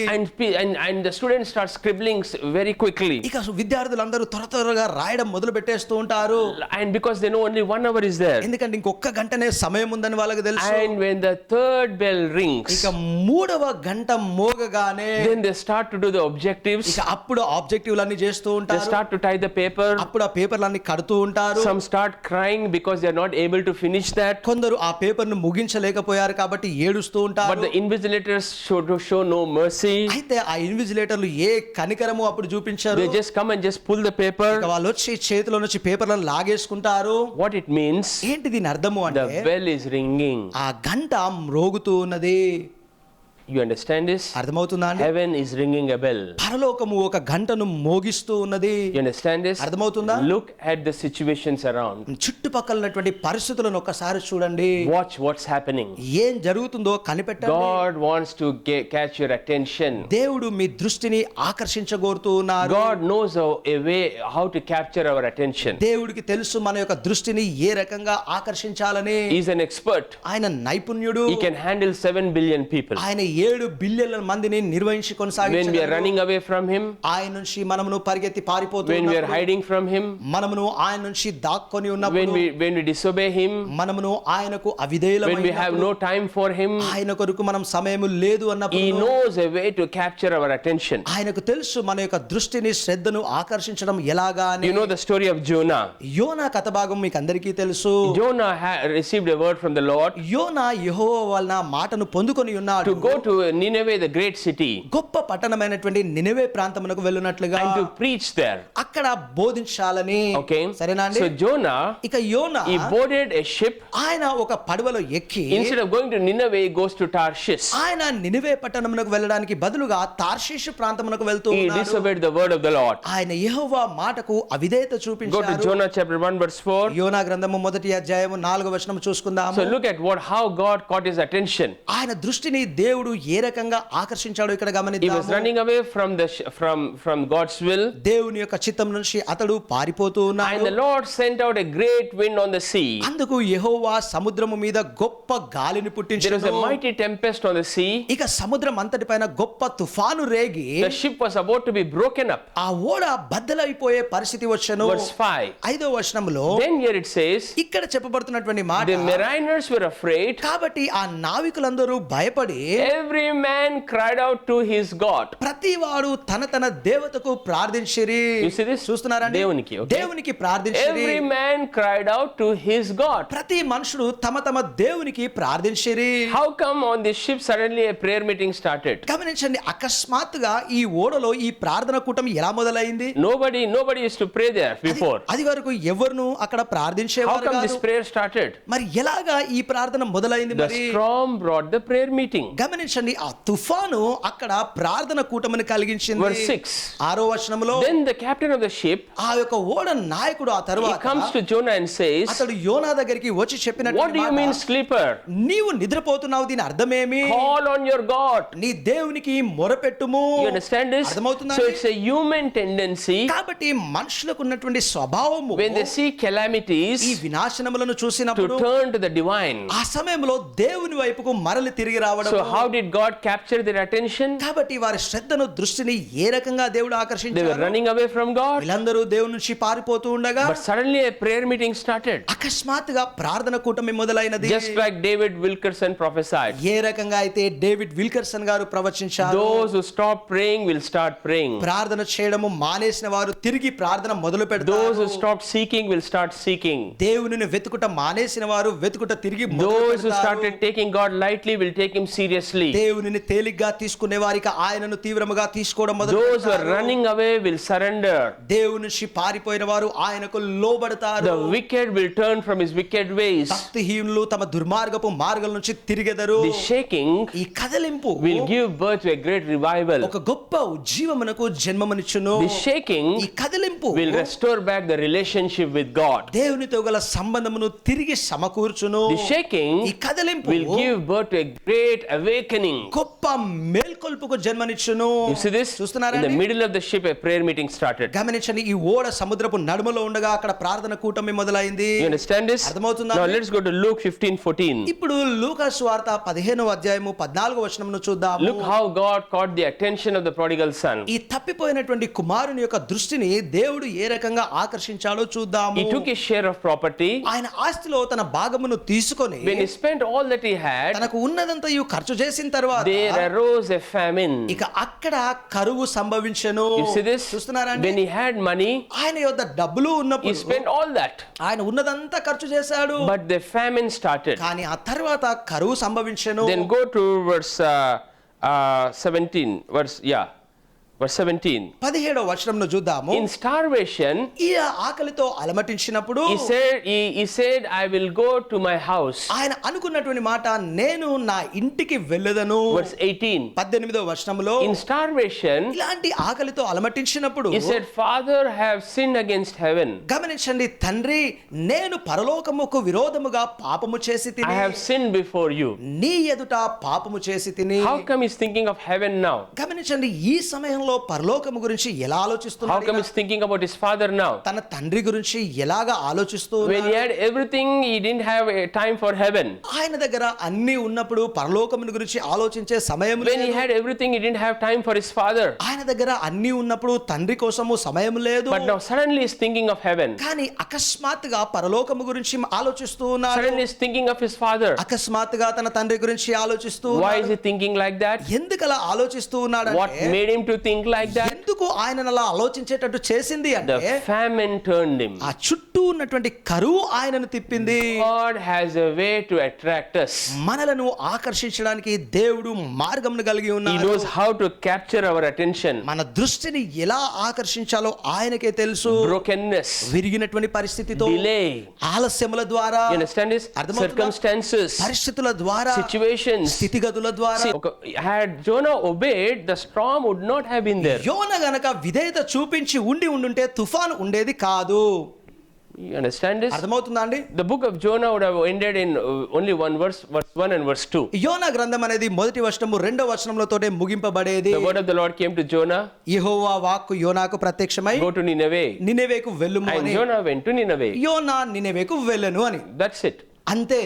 And the students start scribbling very quickly. ఇక విద్యార్థులందరూ త్వరగా రాయడం మొదలు పెట్టేస్తూ ఉంటారు. And because they know only 1 hour is there. ఎందుకంటే ఇంకొక గంటనే సమయం ఉందని వాళ్ళకి తెలుసు. And when the third bell rings, ఇక 3వ గంట మోగగానే then they start to do the objectives. ఇక అప్పుడు ఆబ్జెక్టివ్లన్నీ చేస్తూ They ఉంటారు. start to tie the paper. అప్పుడు ఆ పేపర్లన్నీ కడుతూ ఉంటారు. Some start crying because they are not able to finish that. కొందరు ఆ పేపర్ ను ముగించలేకపోయారు కాబట్టి ఏడుస్తూ But ఉంటారు. the invigilators show no mercy. అయితే ఆ ఇన్విజిలేటర్లు ఏ కనికరము అప్పుడు చూపించారు. They just come and just pull the paper. ఇక వాళ్ళు వచ్చి చేతిలో నుంచి పేపర్లను లాగేసుకుంటారు. What it means? ఏంటి దీని అర్థము The అంటే, bell is ringing. ఆ గంట మ్రోగుతూ ఉన్నది. You understand this? అర్థమవుతుందా అండి? Heaven is ringing a bell. పరలోకము ఒక గంటను మోగిస్తూ ఉన్నది. You understand this? అర్థమవుతుందా? Look at the situations around. చుట్టుపక్కల ఉన్నటువంటి పరిస్థితులను ఒకసారి చూడండి. Watch what's happening. ఏం జరుగుతుందో కనిపెట్టండి. God wants to catch your attention. దేవుడు మీ దృష్టిని ఆకర్షించగోరుతూ ఉన్నారు. God knows a way how to capture our attention. దేవుడికి తెలుసు మన యొక్క దృష్టిని ఏ రకంగా ఆకర్షించాలని. He's an expert. ఆయన నైపుణ్యుడు. He can handle 7 billion people. ఆయన 7 బిలియన్ల మందిని నిర్వహించి When we are కొనసాగించగలరు. running away from him, ఆయన నుంచి మనమును పరిగెత్తి when we are పారిపోతున్నప్పుడు, hiding from him, మనమును ఆయన నుంచి దాక్కొని when ఉన్నప్పుడు, we disobey him, మనమును ఆయనకు when we have అవిధేయులమైనప్పుడు, no time for him, ఆయన కొరకు మనం సమయం లేదు he అన్నప్పుడు, knows a way to capture our attention. ఆయనకు తెలుసు మన యొక్క దృష్టిని శ్రద్ధను ఆకర్షించడం ఎలాగా అని. You know the story of Jonah. యోనా కథ భాగం మీకు అందరికీ తెలుసు. Jonah received a word from the Lord యోనా యెహోవా వలన మాటను పొందుకొని ఉన్నాడు. to go to Nineveh, the great city, గొప్ప పట్టణమైనటువంటి నినెవే ప్రాంతమునకు వెళ్ళునట్లుగా, and to preach there. అక్కడ బోధించాలని. Okay. సరేనా అండి? So Jonah, ఇక యోనా he boarded a ship. ఆయన ఒక పడవలో ఎక్కి Instead of going to Nineveh, he goes to Tarshish. ఆయన నినివే పట్టణమునకు వెళ్ళడానికి బదులుగా తార్షీషు ప్రాంతమునకు వెళ్తూ He ఉన్నాడు. disobeyed the word of the Lord. ఆయన యెహోవా మాటకు అవిధేయత Go to చూపించాడు. Jonah chapter 1 verse 4. యోనా గ్రంథము 1వ అధ్యాయము 4వ వచనం చూసుకుందాము. So look at how God caught his attention. ఆయన దృష్టిని దేవుడు ఏ రకంగా ఆకర్షించాడు ఇక్కడ He was గమనిద్దాము. running away from God's will, దేవుని యొక్క చిత్తం నుంచి అతడు పారిపోతూ and ఉన్నాడు. the Lord sent out a great wind on the sea. అందుకు యెహోవా సముద్రము మీద గొప్ప గాలిని There was a పుట్టించాడు. mighty tempest on the sea. ఇక సముద్రం అంతటిపైన గొప్ప తుఫాను రేగి The ship was about to be broken up. ఆ ఓడ బద్దలైపోయే పరిస్థితి వచ్చెను. Verse 5. 5వ వచనంలో Then here it says, ఇక్కడ చెప్పబడుతున్నటువంటి మాట, the mariners were afraid. కాబట్టి ఆ నావికులందరూ భయపడి every man cried out to his God. ప్రతి వాడు తన దేవతకు ప్రార్థించిరి. You see this? చూస్తున్నారండి? దేవునికి, okay? దేవునికి ప్రార్థించిరి. Every man cried out to his God. ప్రతి మనుషుడు తమ దేవునికి ప్రార్థించిరి. How come on this ship suddenly a prayer meeting started? గమనించండి, అకస్మాత్తుగా ఈ ఓడలో ఈ ప్రార్థన కూటమి ఎలా మొదలైంది? Nobody used to pray there before. అది వరకు ఎవరును అక్కడ How ప్రార్థించేవారు come this కాదు. prayer started? మరి ఎలాగా ఈ ప్రార్థన మొదలైంది? The మరి storm brought the prayer meeting. గమనించండి, ఆ తుఫాను అక్కడ ప్రార్థన కూటమిని కలిగించింది. Verse 6. 6వ వచనంలో Then the captain of the ship, ఆ యొక్క ఓడ నాయకుడు ఆ he తరువాత comes to Jonah and says, అతడు యోనా దగ్గరికి వచ్చి చెప్పినట్టు, what do you mean sleeper? నీవు నిద్రపోతున్నావు, దీని అర్థమేమి? Call on your God. నీ దేవునికి మొరపెట్టుము. You understand this? అర్థమవుతుందా? So it's a human tendency కాబట్టి మనుషులకు ఉన్నటువంటి స్వభావము when they see calamities ఈ వినాశనములను to చూసినప్పుడు turn to the divine. ఆ సమయంలో దేవుని వైపుకు మరలి తిరిగి రావడం. So how did God capture their attention? కాబట్టి వారి శ్రద్ధను దృష్టిని ఏ రకంగా దేవుడు They were ఆకర్షించారు? running away from God. వీళ్ళందరూ దేవుని నుంచి పారిపోతూ ఉండగా But suddenly a prayer meeting started. అకస్మాత్తుగా ప్రార్థన కూటమి మొదలైనది. Just like David Wilkerson prophesied. ఏ రకంగా అయితే డేవిడ్ విల్కర్సన్ గారు ప్రవచించారు, Those who stop praying will start praying. ప్రార్థన చేయడము మానేసిన వారు తిరిగి ప్రార్థన మొదలు Those పెడతారు. who stop seeking will start seeking. దేవునిని వెతుకుట మానేసిన వారు వెతుకుట తిరిగి మొదలు Those who పెడతారు. started taking God lightly will take him seriously. దేవునిని తేలిగ్గా తీసుకునే వారికి ఆయనను తీవ్రముగా తీసుకోవడం మొదలు Those who are పెడతారు. running away will surrender. దేవుని నుంచి పారిపోయిన వారు ఆయనకు లోబడతారు. The wicked will turn from his wicked ways. భక్తిహీనులు తమ దుర్మార్గపు మార్గాల నుంచి తిరిగెదరు. The shaking ఈ కదలింపు will give birth to a great revival. ఒక గొప్ప ఉజ్జీవమునకు జన్మనిచ్చును. The shaking ఈ కదలింపు will restore back the relationship with God. దేవునితో గల సంబంధమును తిరిగి సమకూర్చును. The shaking ఈ కదలింపు will give birth to a great awakening. గొప్ప మేల్కొల్పుకు జన్మనిచ్చును. You see this? చూస్తున్నారా? In the middle of the ship, a prayer meeting started. గమనించండి, ఈ ఓడ సముద్రపు నడుమలో ఉండగా అక్కడ ప్రార్థన కూటమి మొదలైంది. You understand this? అర్థమవుతుందా? Now let's go to Luke 15:14. ఇప్పుడు లూకా సువార్త 15వ అధ్యాయము 14వ వచనమును చూద్దాము. Look how God caught the attention of the prodigal son. ఈ తప్పిపోయినటువంటి కుమారుని యొక్క దృష్టిని దేవుడు ఏ రకంగా ఆకర్షించాడో చూద్దాము. He took his share of property. ఆయన ఆస్తిలో తన భాగమును తీసుకొని When he spent all that he had, తనకు ఉన్నదంతయు ఖర్చు చేసిన తర్వాత there arose a famine. ఇక అక్కడ కరువు సంభవించెను. You see this? చూస్తున్నారా? When he had money, ఆయన యొద్ద డబ్బులు he ఉన్నప్పుడు spent all that. ఆయన ఉన్నదంతా ఖర్చు చేశాడు. But the famine started. కానీ ఆ తర్వాత కరువు సంభవించెను. Then go to verse 17. Verse 17. 17వ వచనంను చూద్దాము. In starvation, ఈ ఆకలితో అలమటించినప్పుడు he said, I will go to my house. ఆయన అనుకున్నటువంటి మాట, నేను నా ఇంటికి వెళ్ళదను. Verse 18. 18వ వచనంలో In starvation, ఇలాంటి ఆకలితో అలమటించినప్పుడు he said, Father, I have sinned against heaven. గమనించండి, తండ్రి, నేను పరలోకముకు విరోధముగా పాపము చేసి I తిని, have sinned before you. నీ ఎదుట పాపము చేసి తిని. How come he's thinking of heaven now? గమనించండి, ఈ సమయంలో పరలోకము గురించి ఎలా How ఆలోచిస్తున్నాడు? come he's thinking about his father now? తన తండ్రి గురించి ఎలాగా ఆలోచిస్తూ When he ఉన్నాడు? had everything, he didn't have a time for heaven. ఆయన దగ్గర అన్ని ఉన్నప్పుడు పరలోకమును గురించి ఆలోచించే సమయం When he లేదు. had everything, he didn't have time for his father. ఆయన దగ్గర అన్ని ఉన్నప్పుడు తండ్రి కోసము సమయం లేదు. But now suddenly he's thinking of heaven. కానీ అకస్మాత్తుగా పరలోకము గురించి ఆలోచిస్తూ ఉన్నాడు. Suddenly he's thinking of his father. అకస్మాత్తుగా తన తండ్రి గురించి ఆలోచిస్తూ Why ఉన్నాడు. is he thinking like that? ఎందుకు అలా ఆలోచిస్తూ ఉన్నాడు What అంటే, made him to think like that? ఎందుకు ఆయన అలా ఆలోచించేటట్టు చేసింది అంటే, The famine turned him. ఆ చుట్టూ ఉన్నటువంటి కరువు ఆయనను తిప్పింది. God has a way to attract us. మనలను ఆకర్షించడానికి దేవుడు మార్గమును కలిగి He ఉన్నాడు. knows how to capture our attention. మన దృష్టిని ఎలా ఆకర్షించాలో ఆయనకే తెలుసు. Brokenness, విరిగినటువంటి పరిస్థితితో, delay. ఆలస్యముల ద్వారా, You understand this? అర్థమవుతుందా? Circumstances, పరిస్థితుల ద్వారా, situations. స్థితిగతుల ద్వారా. See, had Jonah obeyed, the storm would not have been there. యోన గనక విధేయత చూపించి ఉండుంటే తుఫాను ఉండేది కాదు. You understand this? అర్థమవుతుందా అండి? The book of Jonah would have ended in only one verse 1 and verse 2. యోనా గ్రంథం అనేది మొదటి వచనము రెండవ వచనములతోటే ముగింపబడేది. The word of the Lord came to Jonah, యెహోవా వాక్కు యోనాకు ప్రత్యక్షమై, go to Nineveh. నినెవేకు వెళ్ళుము And అని. Jonah went to Nineveh. యోనా నినెవేకు వెళ్ళను అని. That's it. అంతే.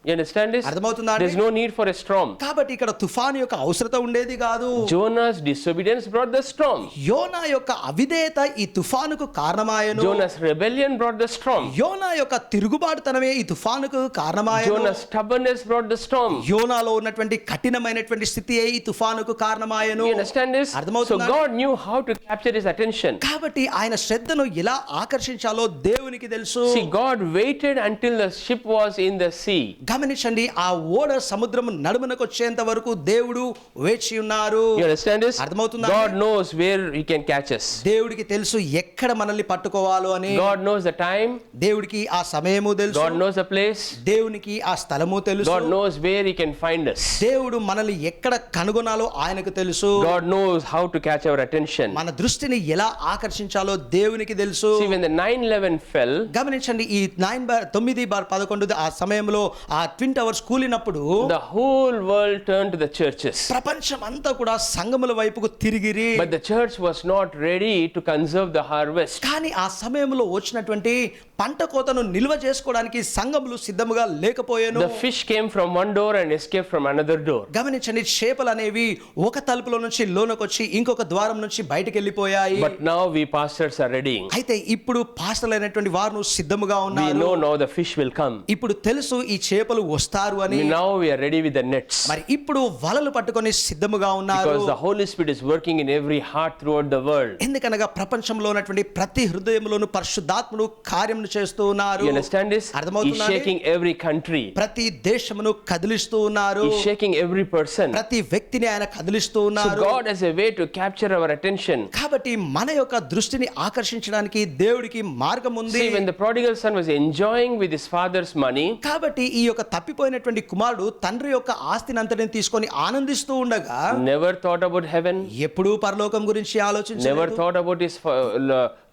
You understand this? అర్థమవుతుందా అండి? There's no need for a storm. కాబట్టి ఇక్కడ తుఫాను యొక్క అవసరం ఉండేది కాదు. Jonah's disobedience brought the storm. యోనా యొక్క అవిధేయత ఈ తుఫానుకు కారణమాయను. Jonah's rebellion brought the storm. యోనా యొక్క తిరుగుబాటుతనమే ఈ తుఫానుకు కారణమాయను. Jonah's stubbornness brought the storm. యోనాలో ఉన్నటువంటి కఠినమైనటువంటి స్థితియే ఈ తుఫానుకు కారణమాయను. You understand this? So అర్థమవుతుందా? God knew how to capture his attention. కాబట్టి ఆయన శ్రద్ధను ఎలా ఆకర్షించాలో దేవునికి తెలుసు. See, God waited until the ship was in the sea. గమనించండి, ఆ ఓడ సముద్రము నడుమునకు వచ్చేంత వరకు దేవుడు వేచి ఉన్నారు. You understand this? అర్థమవుతుందా? God knows where he can catch us. దేవుడికి తెలుసు ఎక్కడ మనల్ని పట్టుకోవాలో అని. God knows the time. దేవుడికి ఆ సమయము తెలుసు. God knows the place. దేవునికి ఆ స్థలము తెలుసు. God knows where he can find us. దేవుడు మనల్ని ఎక్కడ కనుగొనాలో ఆయనకు తెలుసు. God knows how to catch our attention. మన దృష్టిని ఎలా ఆకర్షించాలో దేవునికి తెలుసు. See, when the 9/11 fell, గమనించండి, ఈ 9/11 ఆ సమయంలో ఆ ట్విన్ టవర్స్ కూలినప్పుడు the whole world turned to the churches. ప్రపంచం అంతా కూడా సంఘముల వైపుకు తిరిగిరి. But the church was not ready to conserve the harvest. కానీ ఆ సమయంలో వచ్చినటువంటి పంట కోతను నిల్వ చేసుకోవడానికి సంఘములు సిద్ధముగా లేకపోయాను. The fish came from one door and escaped from another door. గమనించండి, చేపలు అనేవి ఒక తలుపులో నుంచి లోనకు వచ్చి ఇంకొక ద్వారం నుంచి బయటికి వెళ్ళిపోయాయి. But now we pastors are ready. అయితే ఇప్పుడు పాస్టర్లైనటువంటి వారు సిద్ధముగా We ఉన్నారు. know now the fish will come. ఇప్పుడు తెలుసు ఈ చేపలు వస్తారు అని. Now we are ready with the nets. మరి ఇప్పుడు వలలు పట్టుకొని సిద్ధముగా ఉన్నారు. Because the Holy Spirit is working in every heart throughout the world. ఎందుకనగా ప్రపంచంలో ఉన్నటువంటి ప్రతి హృదయంలోను పరిశుద్ధాత్ముడు కార్యములు చేస్తూ ఉన్నారు. You understand this? He's అర్థమవుతుందా? shaking every country. ప్రతి దేశమును కదిలిస్తూ ఉన్నారు. He's shaking every person. ప్రతి వ్యక్తిని ఆయన కదిలిస్తూ So ఉన్నారు. God has a way to capture our attention. కాబట్టి మన యొక్క దృష్టిని ఆకర్షించడానికి దేవుడికి మార్గం ఉంది. See, when the prodigal son was enjoying with his father's money, కాబట్టి ఈ యొక్క తప్పిపోయినటువంటి కుమారుడు తండ్రి యొక్క ఆస్తిని అంతటిని తీసుకొని ఆనందిస్తూ ఉండగా never thought about heaven, ఎప్పుడూ పరలోకం గురించి never ఆలోచించలేదు. thought about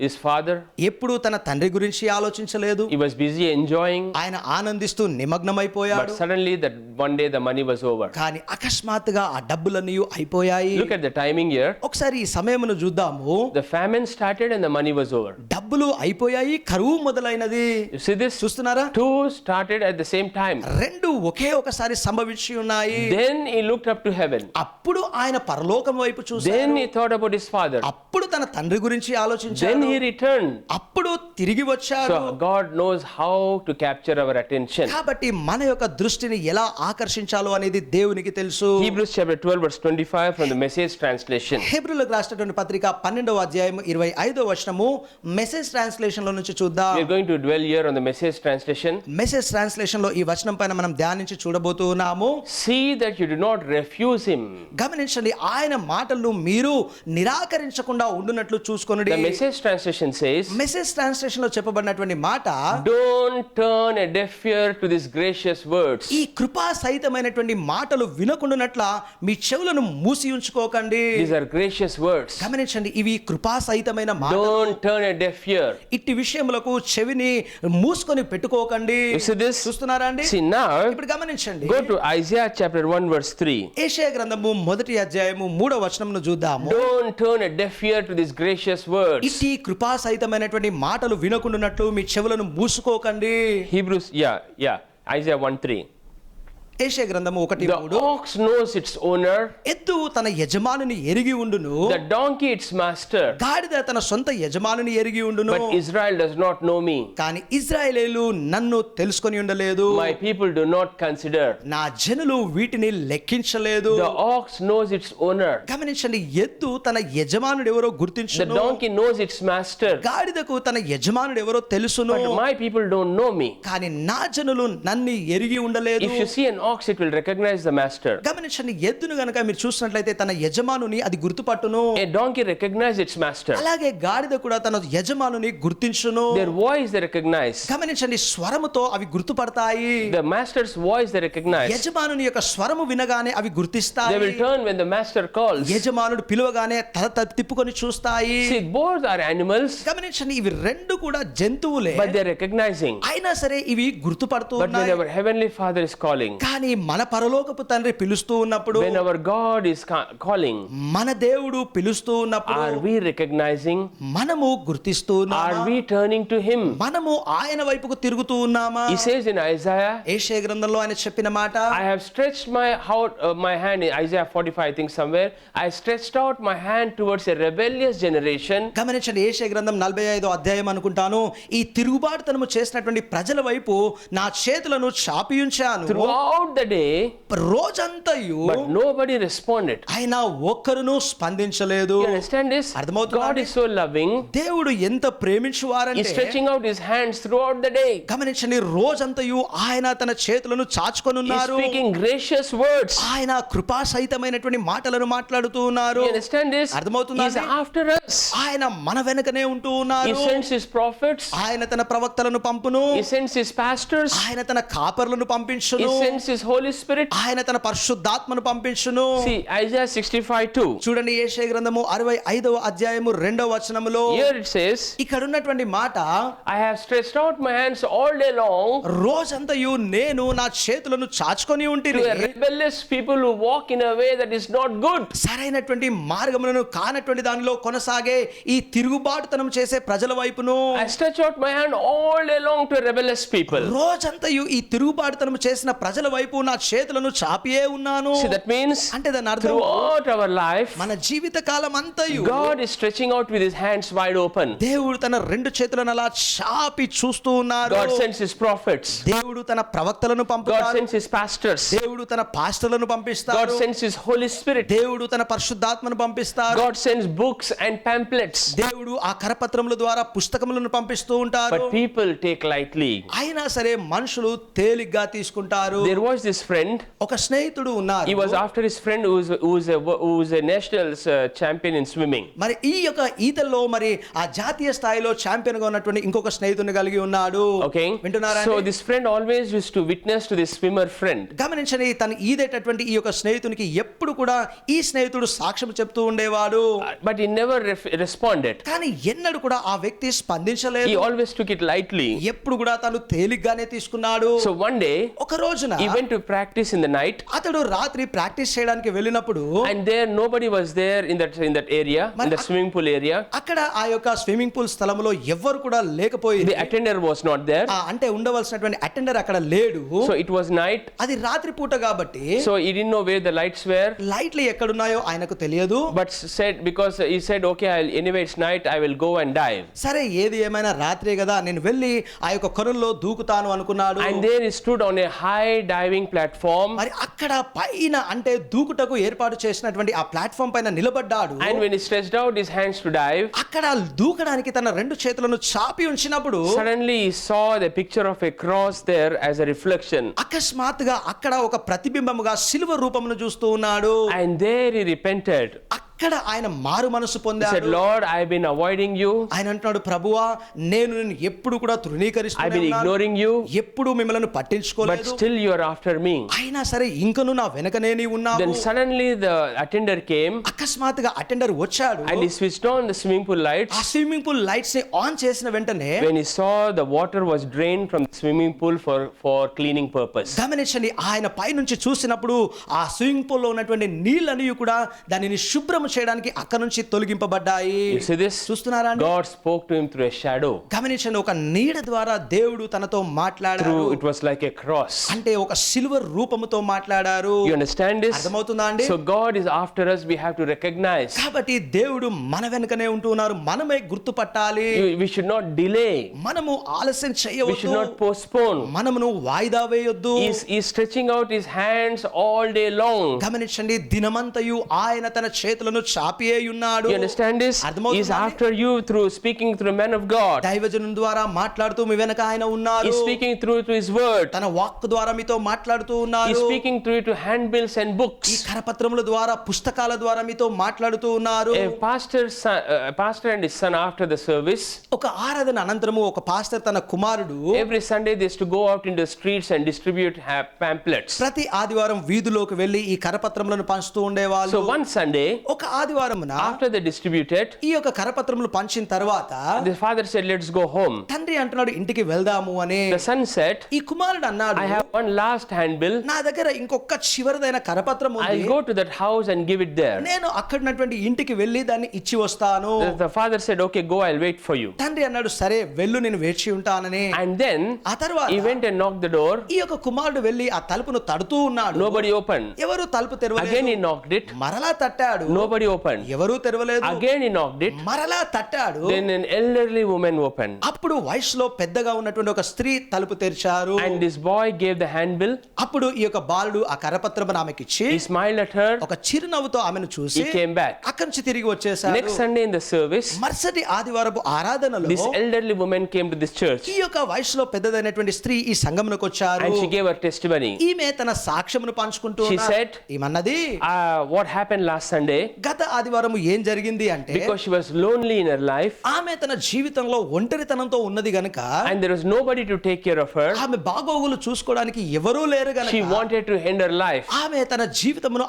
his father. ఎప్పుడూ తన తండ్రి గురించి ఆలోచించలేదు. He was busy enjoying, ఆయన ఆనందిస్తూ నిమగ్నమైపోయాడు. but suddenly that one day the money was over. కానీ అకస్మాత్తుగా ఆ డబ్బులన్నీ అయిపోయాయి. Look at the timing here. ఒకసారి ఈ సమయమును చూద్దాము. The famine started and the money was over. డబ్బులు అయిపోయాయి, కరువు మొదలైనది. You see this? చూస్తున్నారా? Two started at the same time. రెండు ఒకే ఒకసారి సంభవించి ఉన్నాయి. Then he looked up to heaven. అప్పుడు ఆయన పరలోకం వైపు Then చూశాడు. he thought about his father. అప్పుడు తన తండ్రి గురించి Then ఆలోచించాడు. he returned. అప్పుడు తిరిగి వచ్చాడు. So God knows how to capture our attention. కాబట్టి మన యొక్క దృష్టిని ఎలా ఆకర్షించాలో అనేది దేవునికి తెలుసు. Hebrews chapter 12 verse 25 from the Message translation. హెబ్రీయులకు రాసినటువంటి పత్రిక 12వ అధ్యాయం 25వ వచనము మెసేజ్ ట్రాన్స్లేషన్ లో నుంచి చూద్దాం. We are going to dwell here on the Message translation. Message translation లో ఈ వచనం పైన మనం ధ్యానించి చూడబోతున్నాము. See that you do not refuse him. గమనించండి, ఆయన మాటలను మీరు నిరాకరించకుండా ఉండునట్లు చూసుకొనుడి. The Message translation says, message translation లో చెప్పబడినటువంటి మాట, don't turn a deaf ear to these gracious words. ఈ కృపా సహితమైనటువంటి మాటలు వినకుండానట్ల మీ చెవులను మూసి ఉంచుకోకండి. These are gracious words. గమనించండి, ఇవి కృపా సహితమైన మాటలు. Don't turn a deaf ear. ఇట్టి విషయములకు చెవిని మూసుకొని పెట్టుకోకండి. You see this? చూస్తున్నారా అండి? See now, ఇప్పుడు గమనించండి, go to Isaiah chapter 1 verse 3. యెషయా గ్రంథము 1వ అధ్యాయము 3వ వచనమును చూద్దాము. Don't turn a deaf ear to these gracious words. ఇట్టి కృపా సహితమైనటువంటి మాటలు వినకుండానట్లు మీ చెవులను మూసుకోకండి. Hebrews, Isaiah 1:3. యెషయా గ్రంథము 1:3. The ox knows its owner, ఎద్దు తన యజమానుని ఎరిగి ఉండును, the donkey its master, గాడిద తన సొంత యజమానుని ఎరిగి ఉండును. but Israel does not know me. కానీ ఇశ్రాయేలీయులు నన్ను తెలుసుకొని ఉండలేదు. My people do not consider. నా జనులు వీటిని లెక్కించలేదు. The ox knows its owner, గమనించండి, ఎద్దు తన యజమానుడు ఎవరో the గుర్తించును, donkey knows its master, గాడిదకు తన యజమానుడు ఎవరో తెలుసును. but my people don't know me. కానీ నా జనులు నన్ను ఎరిగి ఉండలేదు. If you see an ox, it will recognize the master. గమనించండి, ఎద్దును గనక మీరు చూసినట్లయితే తన యజమానుని అది గుర్తుపట్టును. A donkey recognizes its master. అలాగే గాడిద కూడా తన యజమానుని గుర్తించును. Their voice they recognize. గమనించండి, స్వరముతో అవి గుర్తుపడతాయి. The master's voice they recognize. యజమానుని యొక్క స్వరము వినగానే అవి They గుర్తిస్తాయి. will turn when the master calls. యజమానుడు పిలువగానే తల తిప్పుకొని చూస్తాయి. See, both are animals, గమనించండి, ఇవి రెండు కూడా జంతువులే, but they are recognizing. అయినా సరే ఇవి గుర్తుపడుతూ But when ఉన్నాయి. our heavenly Father is calling, కానీ మన పరలోకపు తండ్రి పిలుస్తూ ఉన్నప్పుడు, when our God is calling, మన దేవుడు పిలుస్తూ ఉన్నప్పుడు are we recognizing? మనము గుర్తిస్తూ ఉన్నామా? Are we turning to Him? మనము ఆయన వైపుకు తిరుగుతూ ఉన్నామా? He says in Isaiah, యెషయా గ్రంథంలో ఆయన చెప్పిన మాట, I have stretched my hand in Isaiah 45, I think somewhere. I stretched out my hand towards a rebellious generation. గమనించండి, యెషయా గ్రంథం 45వ అధ్యాయం అనుకుంటాను. ఈ తిరుగుబాటుతనము చేసినటువంటి ప్రజల వైపు నా చేతులను చాపి ఉంచాను. Throughout the day, రోజంతయు but nobody responded. ఆయన ఒక్కరును స్పందించలేదు. You understand this? అర్థమవుతుందా? God is so loving. దేవుడు ఎంత He's ప్రేమించువారంటే, stretching out His hands throughout the day. గమనించండి, రోజంతయు ఆయన తన చేతులను చాచుకొని He's ఉన్నారు. speaking gracious words. ఆయన కృపా సహితమైనటువంటి మాటలను మాట్లాడుతూ ఉన్నారు. You understand this? అర్థమవుతుందా? He's after us. ఆయన మన వెనకనే ఉంటూ He ఉన్నారు. sends His prophets. ఆయన తన ప్రవక్తలను పంపును. He sends His pastors. ఆయన తన కాపర్లను He పంపించును. sends His Holy Spirit. ఆయన తన పరిశుద్ధాత్మను పంపించును. See, Isaiah 65:2. చూడండి, యెషయా గ్రంథము 65వ అధ్యాయము 2వ వచనములో Here it says, ఇక్కడ ఉన్నటువంటి మాట, I have stretched out my hands all day long రోజంతయు నేను నా చేతులను చాచుకొని ఉంటిని to a rebellious people who walk in a way that is not good. సరైనటువంటి మార్గములను కానటువంటి దానిలో కొనసాగే ఈ తిరుగుబాటుతనం చేసే ప్రజల వైపును, I stretch out my hand all day long to rebellious people. రోజంతయు ఈ తిరుగుబాటుతనం చేసిన ప్రజల వైపు నా చేతులను చాపియే ఉన్నాను. See, that means అంటే దాని అర్థం, throughout our life, మన జీవిత కాలం అంతయు God is stretching out with His hands wide open. దేవుడు తన రెండు చేతులను అలా చాపి చూస్తూ ఉన్నారు. God sends His prophets. దేవుడు తన ప్రవక్తలను God పంపుతారు. sends His pastors. దేవుడు తన పాస్టర్లను God పంపిస్తారు. sends His Holy Spirit. దేవుడు తన పరిశుద్ధాత్మను పంపిస్తారు. God sends books and pamphlets. దేవుడు ఆ కరపత్రముల ద్వారా పుస్తకములను పంపిస్తూ ఉంటారు. But people take lightly. అయినా సరే మనుషులు తేలిగ్గా తీసుకుంటారు. There was this friend. ఒక స్నేహితుడు ఉన్నారు. He was after his friend who's a national champion in swimming. మరి ఈ యొక్క ఈతల్లో మరి ఆ జాతీయ స్థాయిలో ఛాంపియన్ గా ఉన్నటువంటి ఇంకొక స్నేహితుడిని కలిగి ఉన్నాడు. Okay. వింటున్నారా? So this friend always used to witness to this swimmer friend. గమనించండి, తను ఈదేటటువంటి ఈ యొక్క స్నేహితునికి ఎప్పుడు కూడా ఈ స్నేహితుడు సాక్ష్యం చెప్తూ ఉండేవాడు. But he never responded. కానీ ఎన్నడూ కూడా ఆ వ్యక్తి స్పందించలేదు. He always took it lightly. ఎప్పుడు కూడా తను తేలిగ్గానే తీసుకున్నాడు. So one day, ఒక రోజున he went to practice in the night, అతడు రాత్రి ప్రాక్టీస్ చేయడానికి వెళ్ళినప్పుడు and there nobody was there in that area, in the swimming pool area. అక్కడ ఆ యొక్క స్విమ్మింగ్ పూల్ స్థలంలో ఎవ్వరు కూడా లేకపోయింది. The attender was not there. అంటే ఉండవలసినటువంటి అటెండర్ అక్కడ లేడు. So it was night. అది రాత్రి పూట కాబట్టి So he didn't know where the lights were. లైట్లు ఎక్కడున్నాయో ఆయనకు తెలియదు. But because he said, okay, anyway it's night, I will go and dive. సరే, ఏది ఏమైనా రాత్రే కదా, నేను వెళ్ళి ఆ యొక్క కొరంలో దూకుతాను అనుకున్నాడు. And there he stood on a high diving platform. మరి అక్కడ పైన అంటే దూకుటకు ఏర్పాటు చేసినటువంటి ఆ ప్లాట్ఫామ్ పైన నిలబడ్డాడు. And when he stretched out his hands to dive, అక్కడ దూకడానికి తన రెండు చేతులను చాపి ఉంచినప్పుడు suddenly he saw the picture of a cross there as a reflection. అకస్మాత్తుగా అక్కడ ఒక ప్రతిబింబముగా సిలువ రూపమును చూస్తూ ఉన్నాడు. And there he repented. అక్కడ ఆయన మారు మనసు He పొందాడు. said, Lord, I have been avoiding you. ఆయన అంటున్నాడు, ప్రభువా, నేను నిన్ను ఎప్పుడు కూడా I have been తృణీకరిస్తున్నాను, ignoring you. ఎప్పుడు మిమ్మల్ని But పట్టించుకోలేదు. still you are after me. అయినా సరే ఇంకను నా వెనకనే నీ ఉన్నావు. Then suddenly the attender came అకస్మాత్తుగా అటెండర్ వచ్చాడు. and he switched on the swimming pool ఆ lights. స్విమ్మింగ్ పూల్ లైట్స్ ని ఆన్ చేసిన వెంటనే When he saw the water was drained from the swimming pool for cleaning purpose. గమనించండి, ఆయన పైనుంచి చూసినప్పుడు ఆ స్విమ్మింగ్ పూల్ లో ఉన్నటువంటి నీళ్ళని కూడా దానిని శుభ్రం చేయడానికి అక్కడ నుంచి తొలగింపబడ్డాయి. You see this? చూస్తున్నారా అండి? God spoke to him through a shadow. గమనించండి, ఒక నీడ ద్వారా దేవుడు తనతో మాట్లాడారు. Through it was like a cross. అంటే ఒక సిల్వర్ రూపముతో మాట్లాడారు. You understand this? అర్థమవుతుందా అండి? So God is after us. We have to recognize. కాబట్టి దేవుడు మన వెనుకనే ఉంటూ ఉన్నారు, మనమే గుర్తుపట్టాలి. We should not delay. మనము ఆలస్యం We should చేయవద్దు, not postpone. మనమును వాయిదా వేయొద్దు. He's stretching out his hands all day long. గమనించండి, దినమంతయు ఆయన తన చేతులను చాపియే ఉన్నాడు. You understand this? అర్థమవుతుందా He's అండి? after you through speaking through men of God. దైవజనం ద్వారా మాట్లాడుతూ మీ వెనక ఆయన ఉన్నారు. He's speaking through to his word. తన వాక్కు ద్వారా మీతో మాట్లాడుతూ He's ఉన్నారు. speaking through to handbills and ఈ books. కరపత్రముల ద్వారా, పుస్తకాల ద్వారా మీతో మాట్లాడుతూ ఉన్నారు. A pastor and his son after the service, ఒక ఆరాధన అనంతరము ఒక పాస్టర్ తన కుమారుడు every Sunday they used to go out into the streets and distribute pamphlets. ప్రతి ఆదివారం వీధిలోకి వెళ్లి ఈ కరపత్రములను పంచుతూ ఉండేవాళ్ళు. So one Sunday, ఒక ఆదివారమున after they distributed, ఈ యొక్క కరపత్రములు పంచిన తర్వాత the father said, let's go home. తండ్రి అంటున్నాడు ఇంటికి వెళ్దాము అని. The son said, ఈ కుమారుడు అన్నాడు I have one last handbill. నా దగ్గర ఇంకొక చివరిదైన కరపత్రం ఉంది, I'll go to that house and give it there. నేను అక్కడ ఉన్నటువంటి ఇంటికి వెళ్ళి దాన్ని ఇచ్చి వస్తాను. The father said, okay, go, I'll wait for you. తండ్రి అన్నాడు సరే వెళ్ళు నేను వేచి ఉంటానని. And then ఆ తర్వాత he went and knocked the door. ఈ యొక్క కుమారుడు వెళ్ళి ఆ తలుపును తడుతూ ఉన్నాడు. Nobody opened. ఎవరు తలుపు Again తెరవలేదు. he knocked it. మరలా తట్టాడు. Nobody opened. ఎవరు తెరవలేదు. Again he knocked it. మరలా తట్టాడు. Then an elderly woman opened. అప్పుడు వయసులో పెద్దగా ఉన్నటువంటి ఒక స్త్రీ తలుపు తెరిచారు. And this boy gave the handbill. అప్పుడు ఈ యొక్క బాలుడు ఆ కరపత్రమును ఆమెకిచ్చి He smiled at her. ఒక చిరునవ్వుతో ఆమెను చూసి He came back. అక్కడి నుంచి తిరిగి వచ్చేసాడు. Next Sunday in the service, మరుసటి ఆదివారపు ఆరాధనలో this elderly woman came to this church ఈ యొక్క వయసులో పెద్దదైనటువంటి స్త్రీ ఈ సంఘమునకు వచ్చారు. and she gave her testimony. ఈమె తన సాక్ష్యమును పంచుకుంటూ She ఉన్నారు. said, ఈమన్నది What happened last Sunday? గత ఆదివారము ఏం జరిగింది అంటే Because she was lonely in her life ఆమె తన జీవితంలో ఒంటరితనంతో ఉన్నది గనుక and there was nobody to take care of her. ఆమె బాగోగులు చూసుకోవడానికి ఎవరూ లేరు She గనుక wanted to end her life. ఆమె తన జీవితమును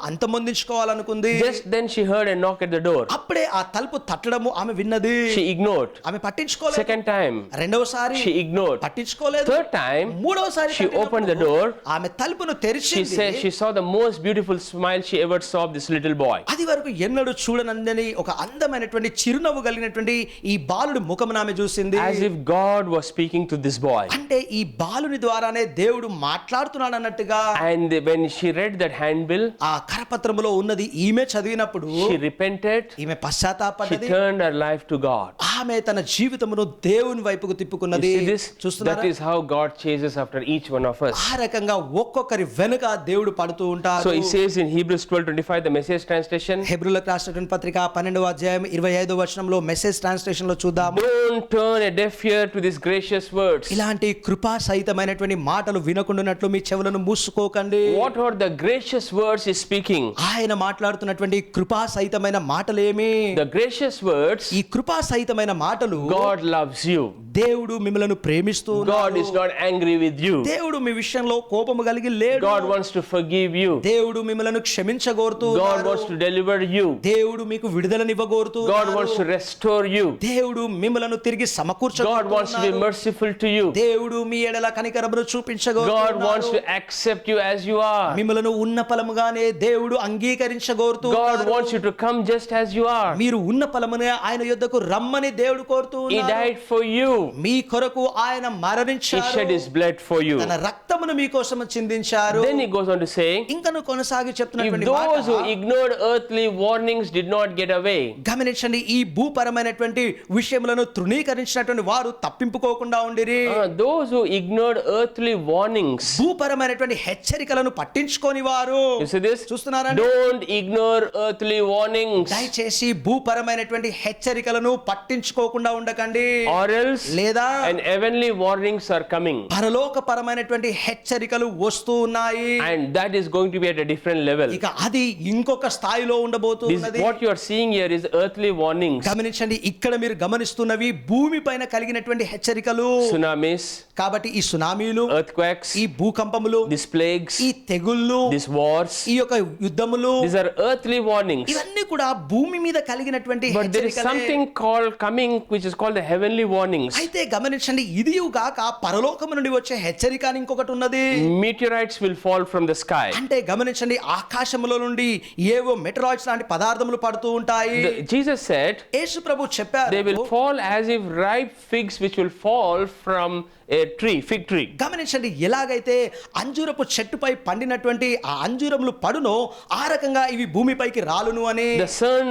అంతమొందించుకోవాలనుకుంది. Just then she heard a knock at the door. అప్పుడే ఆ తలుపు తట్టడము ఆమె విన్నది. She ignored. ఆమె పట్టించుకోలేదు. Second time, రెండవసారి she ignored. పట్టించుకోలేదు. Third time, మూడవసారి she తట్టినప్పుడు opened the door. ఆమె తలుపును She తెరిచింది. said she saw the most beautiful smile she ever saw of this little boy. అది వరకు ఎన్నడూ చూడనందని ఒక అందమైనటువంటి చిరునవ్వు కలిగినటువంటి ఈ బాలుడి ముఖమును ఆమె చూసింది. As if God was speaking to this boy. అంటే ఈ బాలుని ద్వారానే దేవుడు మాట్లాడుతున్నాడు అన్నట్టుగా. And when she read that handbill, ఆ కరపత్రములో ఉన్నది ఈమె చదివినప్పుడు she repented. ఈమె She పశ్చాత్తాపడ్డది. turned her life to God. ఆమె తన జీవితమును దేవుని వైపుకు You తిప్పుకున్నది. see this? That చూస్తున్నారా? is how God chases after each one of us. ఆ రకంగా ఒక్కొక్కరి వెనుక దేవుడు పడుతూ So ఉంటాడు. he says in Hebrews 12:25, the Message translation, హెబ్రీయులకు రాసినటువంటి పత్రిక 12వ అధ్యాయం 25వ వచనంలో మెసేజ్ ట్రాన్స్లేషన్ లో చూద్దాము. don't turn a deaf ear to these gracious words. ఇలాంటి కృపా సహితమైనటువంటి మాటలు వినకుండానట్లు మీ చెవులను మూసుకోకండి. What are the gracious words he's speaking? ఆయన మాట్లాడుతున్నటువంటి కృపా సహితమైన మాటలేమి? The gracious words, ఈ కృపా సహితమైన మాటలు God loves you. దేవుడు మిమ్మలను ప్రేమిస్తూ God ఉన్నాడు. is not angry with you. దేవుడు మీ విషయంలో కోపము కలిగి లేడు. God wants to forgive you. దేవుడు మిమ్మలను క్షమించగోరుతూ God ఉన్నాడు. wants to deliver you. దేవుడు మీకు విడుదలనివ్వగోరుతూ God ఉన్నాడు. wants to restore you. దేవుడు మిమ్మలను తిరిగి God సమకూర్చగోరుతూ wants to be ఉన్నాడు. merciful to you. దేవుడు మీ ఎడల కనికరమును చూపించగోరుతూ God wants ఉన్నాడు. to accept you as you are. మిమ్మలను ఉన్న ఫలముగానే దేవుడు అంగీకరించగోరుతూ God ఉన్నాడు. wants you to come just as you are. మీరు ఉన్న ఫలమునే ఆయన యొద్దకు రమ్మని దేవుడు కోరుతూ He ఉన్నాడు. died for you. మీ కొరకు ఆయన He మరణించారు. shed his blood for you. తన రక్తమును మీ కోసం చిందించారు. Then he goes on to say, ఇంకను కొనసాగి if చెప్తున్నటువంటి those who మాట, ignored earthly warnings did not get away, గమనించండి, ఈ భూపరమైనటువంటి విషయములను తృణీకరించినటువంటి వారు తప్పింపుకోకుండా ఉండిరి. those who ignored earthly warnings, భూపరమైనటువంటి హెచ్చరికలను పట్టించుకోని వారు. you see this? చూస్తున్నారా? Don't ignore earthly warnings, దయచేసి భూపరమైనటువంటి హెచ్చరికలను పట్టించుకోకుండా ఉండకండి. or else లేదా and heavenly warnings are coming, పరలోకపరమైనటువంటి హెచ్చరికలు వస్తూ ఉన్నాయి. and that is going to be at a different level. ఇక అది ఇంకొక స్థాయిలో ఉండబోతూ This, ఉన్నది. what you are seeing here is earthly warnings, గమనించండి, ఇక్కడ మీరు గమనిస్తున్నవి భూమి పైన కలిగినటువంటి హెచ్చరికలు. tsunamis, కాబట్టి ఈ సునామీలు, earthquakes, ఈ భూకంపములు, these plagues, ఈ తెగుళ్ళు, these wars, ఈ యొక్క యుద్ధములు, these are earthly warnings. ఇవన్నీ కూడా భూమి మీద కలిగినటువంటి But there is హెచ్చరికలే. something called coming which is called the heavenly warnings. అయితే గమనించండి, ఇదియుగాక పరలోకము నుండి వచ్చే హెచ్చరిక అని ఇంకొకటి ఉన్నది. Meteorites will fall from the sky. అంటే గమనించండి, ఆకాశములో నుండి ఏవో మెటరాయిడ్స్ లాంటి పదార్థములు పడుతూ ఉంటాయి. Jesus said, యేసు ప్రభు చెప్పారు, they will fall as if ripe figs which will fall from a tree, fig tree. గమనించండి, ఎలాగైతే అంజూరపు చెట్టుపై పండినటువంటి ఆ అంజూరములు పడునో ఆ రకంగా ఇవి భూమిపైకి రాలును అని. The sun,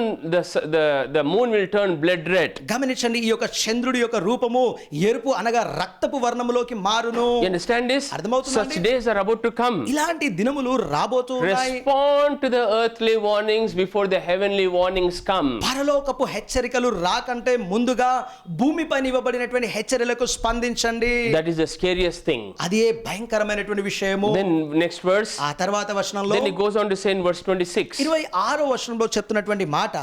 the moon will turn blood red. గమనించండి, ఈ యొక్క చంద్రుడి యొక్క రూపము ఎరుపు అనగా రక్తపు వర్ణములోకి మారును. You understand this? అర్థమవుతుందా Such అండి? days are about to come. ఇలాంటి దినములు రాబోతూ ఉన్నాయి. Respond to the earthly warnings before the heavenly warnings come. పరలోకపు హెచ్చరికలు రాకంటే ముందుగా భూమిపైన ఇవ్వబడినటువంటి హెచ్చరికలకు స్పందించండి. That is the scariest thing. అదే భయంకరమైనటువంటి విషయము. Then next verse, ఆ తర్వాత వచనంలో then he goes on to say in verse 26, 26వ వచనంలో చెప్తున్నటువంటి మాట,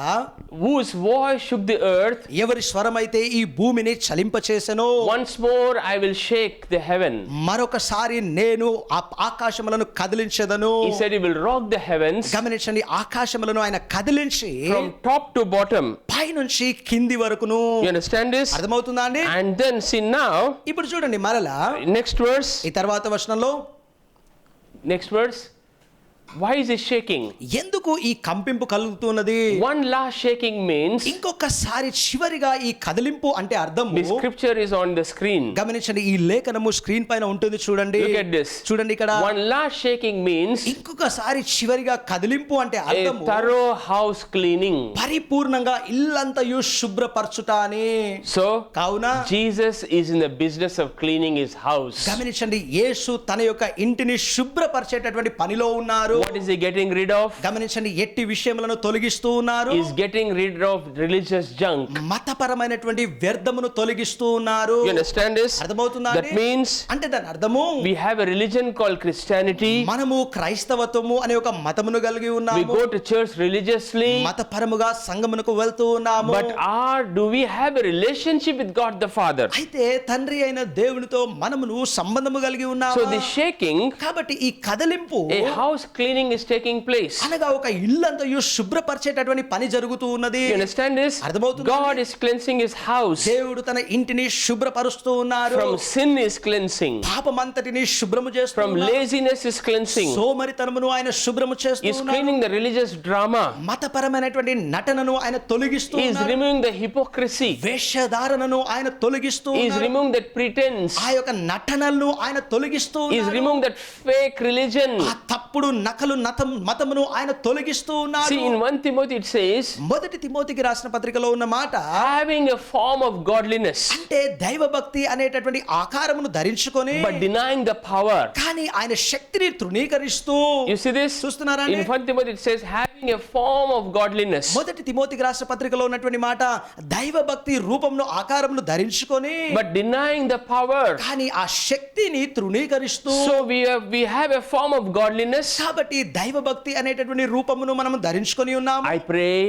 whose voice shook the earth, ఎవరి స్వరమైతే ఈ భూమిని చలింపచేసెనో, once more I will shake the heaven. మరొకసారి నేను ఆకాశములను కదిలించెదను. He said he will rock the heavens. గమనించండి, ఆకాశములను ఆయన కదిలించి from top to bottom. పైనుంచి కింది వరకును. You understand this? అర్థమవుతుందా అండి? And then see now, ఇప్పుడు చూడండి మరలా next verse, ఈ తర్వాత వచనంలో next verse. Why is it shaking? ఎందుకు ఈ కంపింపు కలుగుతున్నది? One last shaking means ఇంకొకసారి చివరిగా ఈ కదిలింపు అంటే అర్థము, the scripture is on the screen. గమనించండి, ఈ లేఖనము స్క్రీన్ పైన ఉంటుంది చూడండి. Look at this. చూడండి ఇక్కడ One last shaking means ఇంకొకసారి చివరిగా కదిలింపు అంటే a అర్థము thorough house cleaning. పరిపూర్ణంగా ఇల్లంతయు శుభ్రపరచుట అని. So కావున Jesus is in the business of cleaning his house. గమనించండి, యేసు తన యొక్క ఇంటిని శుభ్రపరిచేటటువంటి పనిలో ఉన్నారు. What is he getting rid of? గమనించండి, ఎట్టి విషయములను తొలగిస్తూ ఉన్నారు. He is getting rid of religious junk. మతపరమైనటువంటి వ్యర్థమును తొలగిస్తూ ఉన్నారు. You understand this? అర్థమవుతుందా? That means అంటే దాని అర్థము, we have a religion called Christianity. మనము క్రైస్తవత్వము అనే ఒక మతమును కలిగి We ఉన్నాము. go to church religiously. మతపరముగా సంఘమునకు వెళ్తూ ఉన్నాము. But do we have a relationship with God the Father? అయితే తండ్రి అయిన దేవునితో మనమును సంబంధము కలిగి ఉన్నాము. So the shaking, కాబట్టి ఈ కదలింపు a house cleaning is taking place. అనగా ఒక ఇల్లంతయు శుభ్రపరిచేటటువంటి పని జరుగుతూ ఉన్నది. You understand this? అర్థమవుతుందా? God is cleansing his house. దేవుడు తన ఇంటిని శుభ్రపరుస్తూ ఉన్నారు. From sin is cleansing. పాపమంతటిని శుభ్రము చేస్తూ From ఉన్నారు. laziness is cleansing. సోమరితనమును ఆయన శుభ్రము చేస్తూ He is ఉన్నారు. cleaning the religious drama. మతపరమైనటువంటి నటనను ఆయన తొలగిస్తూ He is ఉన్నారు. removing the hypocrisy. వేషధారణను ఆయన తొలగిస్తూ He is ఉన్నారు. removing that pretense. ఆ యొక్క నటనలను ఆయన తొలగిస్తూ He is ఉన్నారు. removing that fake religion. ఆ తప్పుడు నకలు మతమును ఆయన తొలగిస్తూ ఉన్నారు. See, in 1 Timothy it says, మొదటి తిమోతికి రాసిన పత్రికలో ఉన్న మాట, having a form of godliness, అంటే దైవభక్తి అనేటటువంటి ఆకారమును ధరించుకొని but denying the power. కానీ ఆయన శక్తిని తృణీకరిస్తూ. You see this? చూస్తున్నారా In 1 Timothy it says, having a form of godliness. మొదటి తిమోతికి రాసిన పత్రికలో ఉన్నటువంటి మాట, దైవభక్తి రూపమును ఆకారమును ధరించుకొని But denying the power. కానీ ఆ శక్తిని తృణీకరిస్తూ. So we have a form of godliness. కాబట్టి దైవభక్తి అనేటటువంటి రూపమును మనం ధరించుకొని ఉన్నాము. I pray.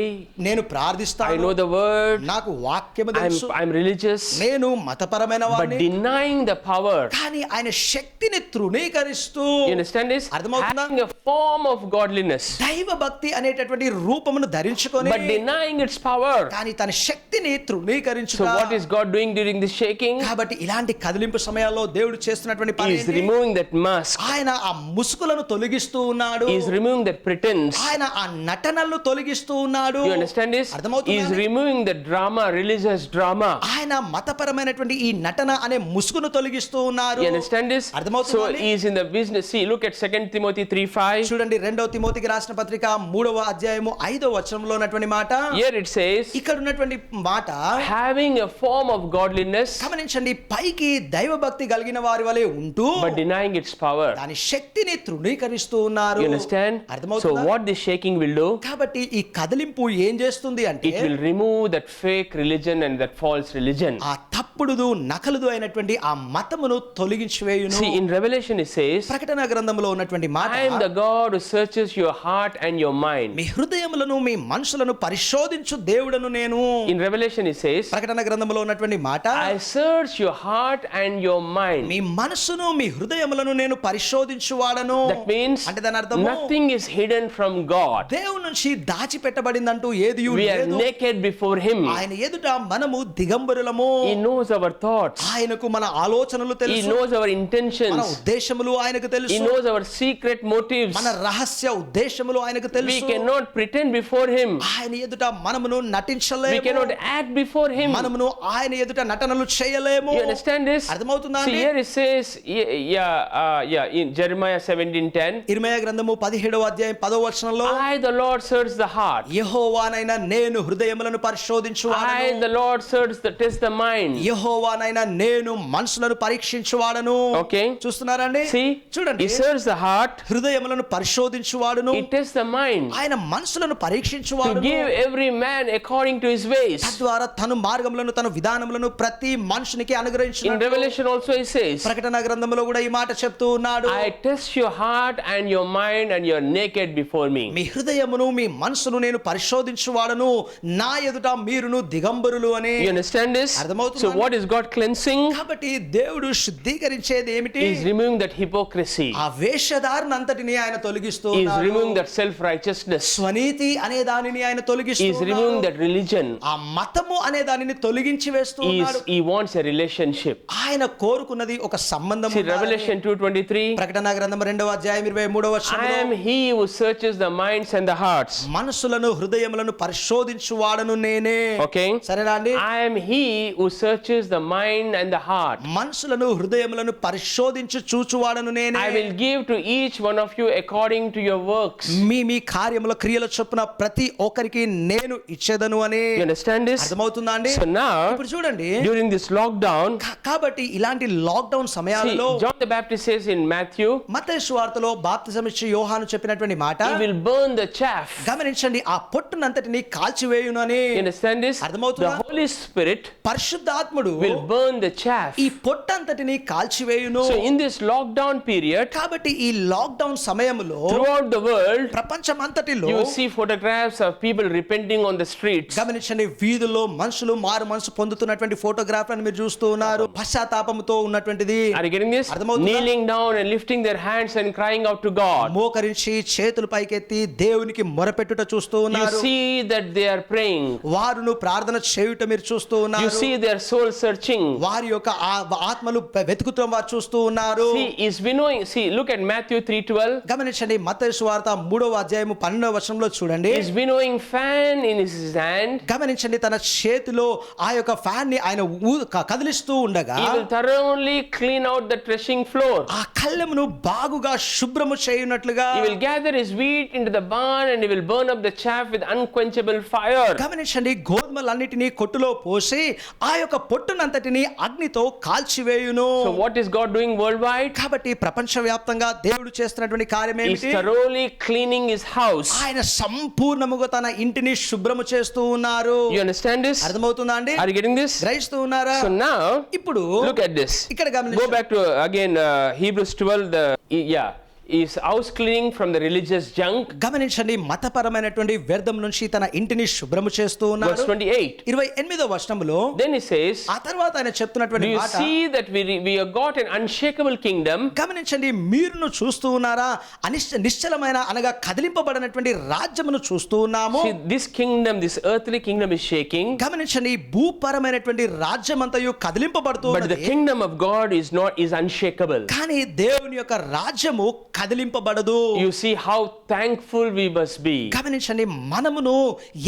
నేను I ప్రార్థిస్తాను, know the word. నాకు వాక్యము తెలుసు, I'm religious. నేను మతపరమైన But వాడిని, denying the power. కానీ ఆయన శక్తిని తృణీకరిస్తూ. You understand this? అర్థమవుతుందా? Having a form of godliness, దైవభక్తి అనేటటువంటి రూపమును ధరించుకొని but denying its power. కానీ తన శక్తిని తృణీకరించు. So what is God doing during this shaking? కాబట్టి ఇలాంటి కదిలింపు సమయాల్లో దేవుడు చేస్తున్నటువంటి పని He is ఏంటి? removing that mask. ఆయన ఆ ముసుగులను తొలగిస్తూ ఉన్నాడు. He is removing that pretense. ఆయన ఆ నటనలను తొలగిస్తూ ఉన్నాడు. You understand this? అర్థమవుతుందా? He is removing the drama, religious drama. ఆయన మతపరమైనటువంటి ఈ నటన అనే ముసుగును తొలగిస్తూ ఉన్నారు. You understand this? అర్థమవుతుందా So అండి? he is in the business. See, look at 2 Timothy 3:5. చూడండి, 2 తిమోతికి రాసిన పత్రిక 3వ అధ్యాయము 5వ వచనంలో ఉన్నటువంటి మాట. Here it says, ఇక్కడ ఉన్నటువంటి మాట, having a form of godliness, గమనించండి, పైకి దైవభక్తి కలిగిన వారి వలె ఉంటూ but denying its power. దాని శక్తిని తృణీకరిస్తూ ఉన్నారు. You understand? So అర్థమవుతుందా? what this shaking will do? కాబట్టి ఈ కదిలింపు ఏం చేస్తుంది అంటే, It will remove that fake religion and that false religion. ఆ తప్పుడుదు నకలుదు అయినటువంటి ఆ మతమును తొలగించివేయును. See, in Revelation it says, ప్రకటన గ్రంథంలో ఉన్నటువంటి మాట, I am the God who searches your heart and your mind. మీ హృదయములను మీ మనసులను పరిశోధించు దేవుడను నేను. In Revelation it says, ప్రకటన గ్రంథంలో ఉన్నటువంటి మాట, I search your heart and your mind. మీ మనసును మీ హృదయములను నేను పరిశోధించువాడను. That means అంటే దాని అర్థము, nothing is hidden from God. దేవుని నుంచి దాచిపెట్టబడిందంటూ ఏది We are లేదు. naked before Him. ఆయన ఎదుట మనము దిగంబరులము. He knows our thoughts. ఆయనకు మన ఆలోచనలు He తెలుసు, knows our మన intentions. ఉద్దేశములు ఆయనకు He తెలుసు, knows our secret motives. మన రహస్య ఉద్దేశములు ఆయనకు We తెలుసు. cannot pretend before Him. ఆయన ఎదుట మనమును We నటించలేము, cannot act before Him. మనమును ఆయన ఎదుట నటనలు చేయలేము. You understand this? అర్థమవుతుందా See, అండి? here it says, in Jeremiah 17:10, ఇర్మీయా గ్రంథము 17వ అధ్యాయం 10వ వచనంలో, I the Lord search the heart. యెహోవానైనా నేను హృదయములను I పరిశోధించువాడను. the Lord test the mind. యెహోవానైనా నేను మనసులను పరీక్షించువాడను. Okay. చూస్తున్నారండి? See, చూడండి, He searches the heart. హృదయములను పరిశోధించువాడును. He tests the mind ఆయన మనసులను to పరీక్షించువాడును. give every man according to his ways. తద్వారా తను మార్గములను తన విధానములను ప్రతి మనుషునికి In అనుగ్రహించినట్లు. Revelation also He says, ప్రకటన గ్రంథంలో కూడా ఈ మాట చెప్తూ ఉన్నాడు. I test your heart and your mind and you are naked before me. మీ హృదయమును మీ మనసును నేను పరిశోధించువాడను, నా ఎదుట మీరును దిగంబరులు అని. You understand this? అర్థమవుతుందా? So what is God cleansing? కాబట్టి దేవుడు శుద్ధీకరించేది ఏమిటి? He is removing that hypocrisy. ఆ వేషధారనంతటిని ఆయన తొలగిస్తూ He is ఉన్నారు. removing that self-righteousness. స్వనీతి అనే దానిని ఆయన తొలగిస్తూ He is removing ఉన్నారు. that religion. ఆ మతము అనే దానిని తొలగించి వేస్తూ ఉన్నారు. He wants a relationship. ఆయన కోరుకున్నది ఒక సంబంధం See ఉండాలని. Revelation 2:23. ప్రకటన గ్రంథం 2వ అధ్యాయం 23వ I వచనంలో am he who searches the minds and the hearts. మనసులను హృదయములను పరిశోధించువాడను నేనే. Okay? సరేనా అండి? I am he who searches the mind and the heart. మనసులను హృదయములను పరిశోధించు చూచువాడను నేనే. I will give to each one of you according to your works. మీ మీ కార్యముల క్రియల చొప్పున ప్రతి ఒక్కరికి నేను ఇచ్చేదను అని. You understand this? అర్థమవుతుందా అండి? So now, ఇప్పుడు చూడండి, during this lockdown, కాబట్టి ఇలాంటి లాక్డౌన్ see, సమయాలలో John the Baptist says in Matthew, మత్తయి సువార్తలో బాప్తిసం ఇచ్చే యోహాను చెప్పినటువంటి మాట he will burn the chaff. గమనించండి, ఆ పొట్టునంతటిని కాల్చివేయును అని. You understand this? అర్థమవుతుందా? The Holy Spirit పరిశుద్ధాత్ముడు will burn the chaff. ఈ పొట్టంతటిని కాల్చివేయును. So in this lockdown period, కాబట్టి ఈ లాక్డౌన్ సమయంలో throughout the world, ప్రపంచమంతటిలో you see photographs of people repenting on the streets. గమనించండి, వీధుల్లో మనుషులు మారు మనసు పొందుతున్నటువంటి ఫోటోగ్రాఫ్లను మీరు చూస్తూ ఉన్నారు. పశ్చాత్తాపంతో ఉన్నటువంటిది. Are you getting this? అర్థమవుతుందా? Kneeling down and lifting their hands and crying out to God. మోకరించి చేతులు పైకెత్తి దేవునికి మొరపెట్టుట చూస్తూ You ఉన్నారు. see that they are praying. వారును ప్రార్థన చేయుట మీరు చూస్తూ You ఉన్నారు. see their soul searching. వారి యొక్క ఆత్మలు వెతుకుతాం వారు చూస్తూ ఉన్నారు. See, is winnowing. See, look at Matthew 3:12. గమనించండి, మత్తయి సువార్త 3వ అధ్యాయము 12వ వచనంలో చూడండి. Is winnowing fan in his hand. గమనించండి, తన చేతిలో ఆ యొక్క ఫ్యాన్ ని ఆయన కదిలిస్తూ ఉండగా He will thoroughly clean out the threshing floor. ఆ కళ్ళెమును బాగుగా శుభ్రము చేయునట్లుగా He will gather his wheat into the barn and he will burn up the chaff with unquenchable fire. గమనించండి, గోధుమలన్నిటినీ కొట్టులో పోసి ఆ యొక్క పొట్టునంతటిని అగ్నితో కాల్చివేయును. So what is God doing worldwide? కాబట్టి ప్రపంచవ్యాప్తంగా దేవుడు చేస్తున్నటువంటి కార్యం He is ఏమిటి? thoroughly cleaning his house. ఆయన సంపూర్ణముగా తన ఇంటిని శుభ్రము చేస్తూ ఉన్నారు. You understand this? అర్థమవుతుందా అండి? Are you getting this? గ్రహిస్తూ ఉన్నారా? So now, ఇప్పుడు look at this. ఇక్కడ Go గమనించండి. back to again Hebrews 12. Is house cleaning from the religious junk. గమనించండి, మతపరమైనటువంటి వ్యర్థం నుంచి తన ఇంటిని శుభ్రము చేస్తూ Verse ఉన్నారు. 28. 28వ వచనములో Then he says, ఆ తర్వాత ఆయన do చెప్తున్నటువంటి you మాట see that we have got an unshakable kingdom? గమనించండి, మీరును చూస్తూ ఉన్నారా? నిశ్చలమైన అనగా కదిలింపబడినటువంటి రాజ్యమును చూస్తూ ఉన్నాము. See, this kingdom, this earthly kingdom is shaking, గమనించండి, భూపరమైనటువంటి రాజ్యమంతయు కదిలింపబడుతూ but the ఉన్నది. kingdom of God is unshakable. కానీ దేవుని యొక్క రాజ్యము కదిలింపబడదు. You see how thankful we must be. గమనించండి, మనమును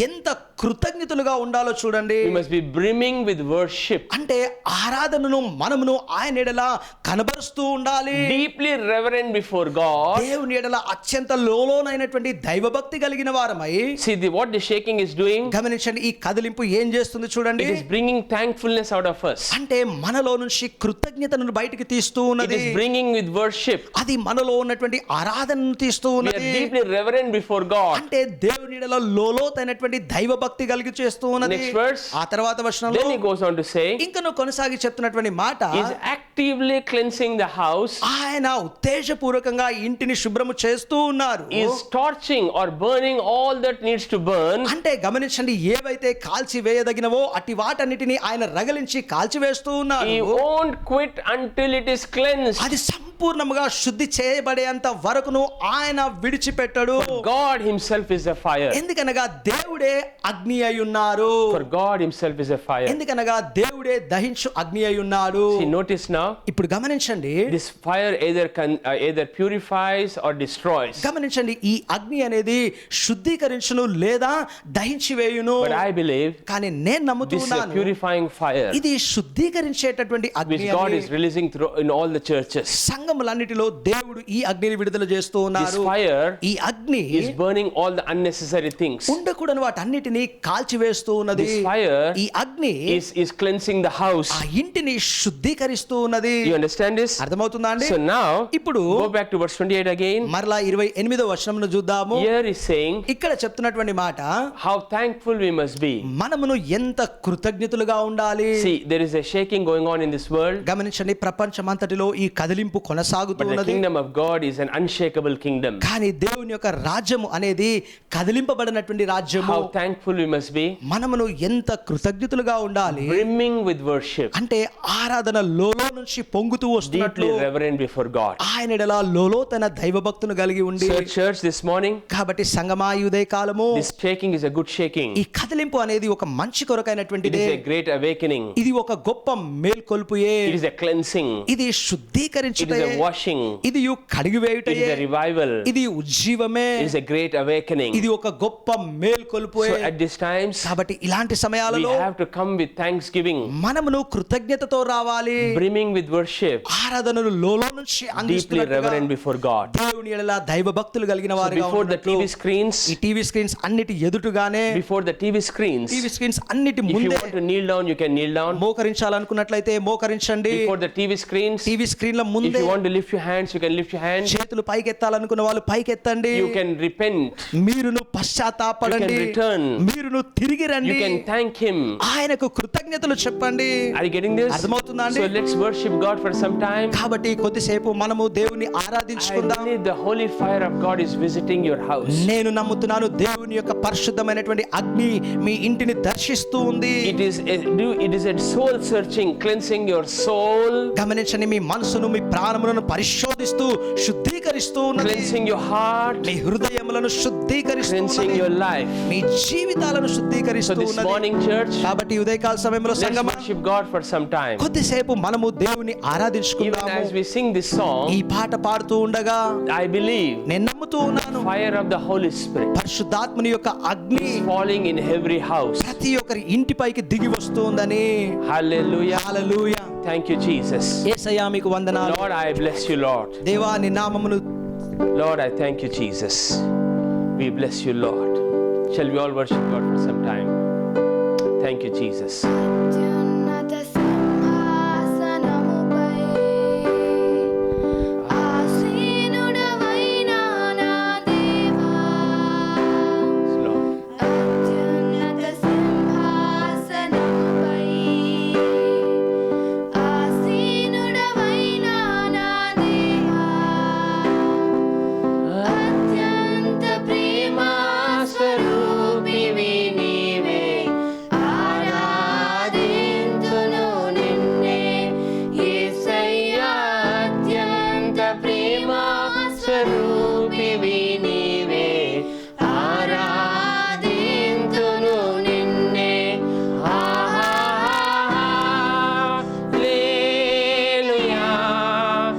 ఎంత కృతజ్ఞతలుగా ఉండాలో చూడండి. We must be brimming with worship, అంటే ఆరాధనను మనమును ఆయన ఎడల కనబరుస్తూ ఉండాలి. deeply reverent before God. దేవుని ఎడల అత్యంత లోలోనైనటువంటి దైవభక్తి కలిగిన వారమై. See, what the shaking is doing, గమనించండి, ఈ కదిలింపు ఏం చేస్తుంది చూడండి. it is bringing thankfulness out of us. అంటే మనలో నుంచి కృతజ్ఞతను బయటికి తీస్తూ It ఉన్నది. is bringing with worship. అది మనలో ఉన్నటువంటి ఆరాధనను తీస్తూ We are ఉన్నది. deeply reverent before God. అంటే దేవుని ఎడల లోలోతైనటువంటి దైవభక్తి కలిగి చేస్తూ ఉన్నది. Next verse. ఆ తర్వాత వచనంలో Then he goes on to say, ఇంకను కొనసాగి చెప్తున్నటువంటి మాట, is actively cleansing the house, ఆయన ఉత్తేజపూర్వకంగా ఇంటిని శుభ్రము చేస్తూ ఉన్నారు. is torching or burning all that needs to burn. అంటే గమనించండి, ఏవైతే కాల్చి వేయదగినవో అట్టి వాటన్నిటిని ఆయన రగలించి కాల్చివేస్తూ ఉన్నారు. He won't quit until it is cleansed. అది సంపూర్ణముగా శుద్ధి చేయబడేంత వరకును ఆయన విడిచిపెట్టడు. God himself is a fire. ఎందుకనగా దేవుడే అగ్ని అయి ఉన్నారు. For God himself is a fire. ఎందుకనగా దేవుడే దహించు అగ్ని అయి ఉన్నాడు. See, notice now, ఇప్పుడు గమనించండి, this fire either purifies or destroys. గమనించండి, ఈ అగ్ని అనేది శుద్ధీకరించును లేదా దహించి వేయును. But I believe కానీ నేను this is a నమ్ముతున్నాను, purifying fire ఇది శుద్ధీకరించేటటువంటి which అగ్ని God అని. is releasing through in all the churches. సంఘములన్నిటిలో దేవుడు ఈ అగ్నిని విడుదల చేస్తూ This ఉన్నారు. fire ఈ అగ్ని is burning all the unnecessary things. ఉండకూడని వాటన్నిటిని కాల్చివేస్తూ ఉన్నది. This fire ఈ అగ్ని is cleansing the house. ఆ ఇంటిని శుద్ధీకరిస్తూ ఉన్నది. You understand this? అర్థమవుతుందా అండి? So now, ఇప్పుడు go back to verse 28 again. మరలా 28వ వచనమును చూద్దాము. Here is saying ఇక్కడ చెప్తున్నటువంటి మాట, how thankful we must be. మనమును ఎంత కృతజ్ఞతలుగా ఉండాలి. See, there is a shaking going on in this world. గమనించండి, ప్రపంచమంతటిలో ఈ కదిలింపు కొనసాగుతూ But the ఉన్నది. kingdom of God is an unshakable kingdom. కానీ దేవుని యొక్క రాజ్యము అనేది కదిలింపబడినటువంటి రాజ్యము. How thankful we must be. మనమును ఎంత కృతజ్ఞతలుగా ఉండాలి Brimming with worship. అంటే ఆరాధన లోలో నుంచి పొంగుతూ వస్తున్నట్లు Deeply reverent before God. ఆయన ఎడల లోలో తన దైవభక్తును కలిగి ఉండి. So church this morning, కాబట్టి సంగమా ఈ ఉదయ కాలము this shaking is a good shaking. ఈ కదిలింపు అనేది ఒక మంచి It కొరకైనటువంటిదే. is a great awakening. ఇది ఒక గొప్ప మేల్కొల్పుయే. It is a cleansing. ఇది It is శుద్ధీకరించుటే. a washing. ఇది కడిగి It వేయుటయే. is a revival. ఇది ఉజ్జీవమే. It is a great awakening. ఇది ఒక గొప్ప మేల్కొల్పుయే. So at these times, కాబట్టి ఇలాంటి we సమయాలలో have to come with thanksgiving, మనమును కృతజ్ఞతతో రావాలి. brimming with worship, ఆరాధనను లోలో నుంచి deeply అందిస్తున్నట్టుగా reverent before God. దేవుని ఎడల దైవ భక్తులు కలిగిన So వారిగా before the ఉన్నట్లు TV screens, ఈ టీవీ స్క్రీన్స్ అన్నిటి ఎదుటుగానే before the TV screens, TV screens అన్నిటి if you ముందే want to kneel down, you can kneel down. మోకరించాలనుకున్నట్లయితే మోకరించండి. Before the TV screens, TV స్క్రీన్ల if ముందే you want to lift your hands, you can lift your hands. చేతులు పైకెత్తాలనుకున్న వాళ్ళు పైకెత్తండి. You can repent. మీరును పశ్చాత్తాపడండి. You can return. మీరును తిరిగి You రండి. can thank Him. ఆయనకు కృతజ్ఞతలు చెప్పండి. Are you getting this? అర్థమవుతుందా అండి? So let's worship God for some time. కాబట్టి కొద్దిసేపు మనము దేవుని I ఆరాధించుకుందాం. believe the holy fire of God is visiting your house. నేను నమ్ముతున్నాను దేవుని యొక్క పరిశుద్ధమైనటువంటి అగ్ని మీ ఇంటిని దర్శిస్తూ ఉంది. It is a soul searching, cleansing your soul, గమనించండి, మీ మనసును మీ ప్రాణములను పరిశోధిస్తూ శుద్ధీకరిస్తూ ఉన్నది. cleansing your heart, మీ హృదయములను శుద్ధీకరిస్తూ cleansing ఉన్నది. your life. మీ జీవితాలను So శుద్ధీకరిస్తూ this ఉన్నది. morning, church, కాబట్టి ఈ ఉదయకాల సమయంలో let's సంగమా worship God for some time. కొద్దిసేపు మనము దేవుని Even ఆరాధించుకుందాము. as we sing this song, ఈ పాట పాడుతూ ఉండగా I believe నేను నమ్ముతూ ఉన్నాను, fire of the Holy Spirit పరిశుద్ధాత్మని యొక్క అగ్ని is falling in every house. ప్రతి ఒక్కరి ఇంటిపైకి దిగి వస్తుందని. Hallelujah. Hallelujah. Thank you, Jesus. యేసయ్యా మీకు వందనాలు. Lord, I bless you, Lord. దేవా నీ నామమును Lord, I thank you, Jesus. We bless you, Lord. Shall we all worship God for some time? Thank you, Jesus. అత్యున్నత సింహాసనముపై ఆసీనుడవైన నా దేవా, Lord. అత్యున్నత సింహాసనముపై ఆసీనుడవైన నా దేవా, అత్యంత ప్రేమ స్వరూపివి నీవే, ఆరాధింతును నిన్నే యేసయ్యా, అత్యంత ప్రేమ స్వరూపివి నీవే, ఆరాధింతును నిన్నే. Hallelujah.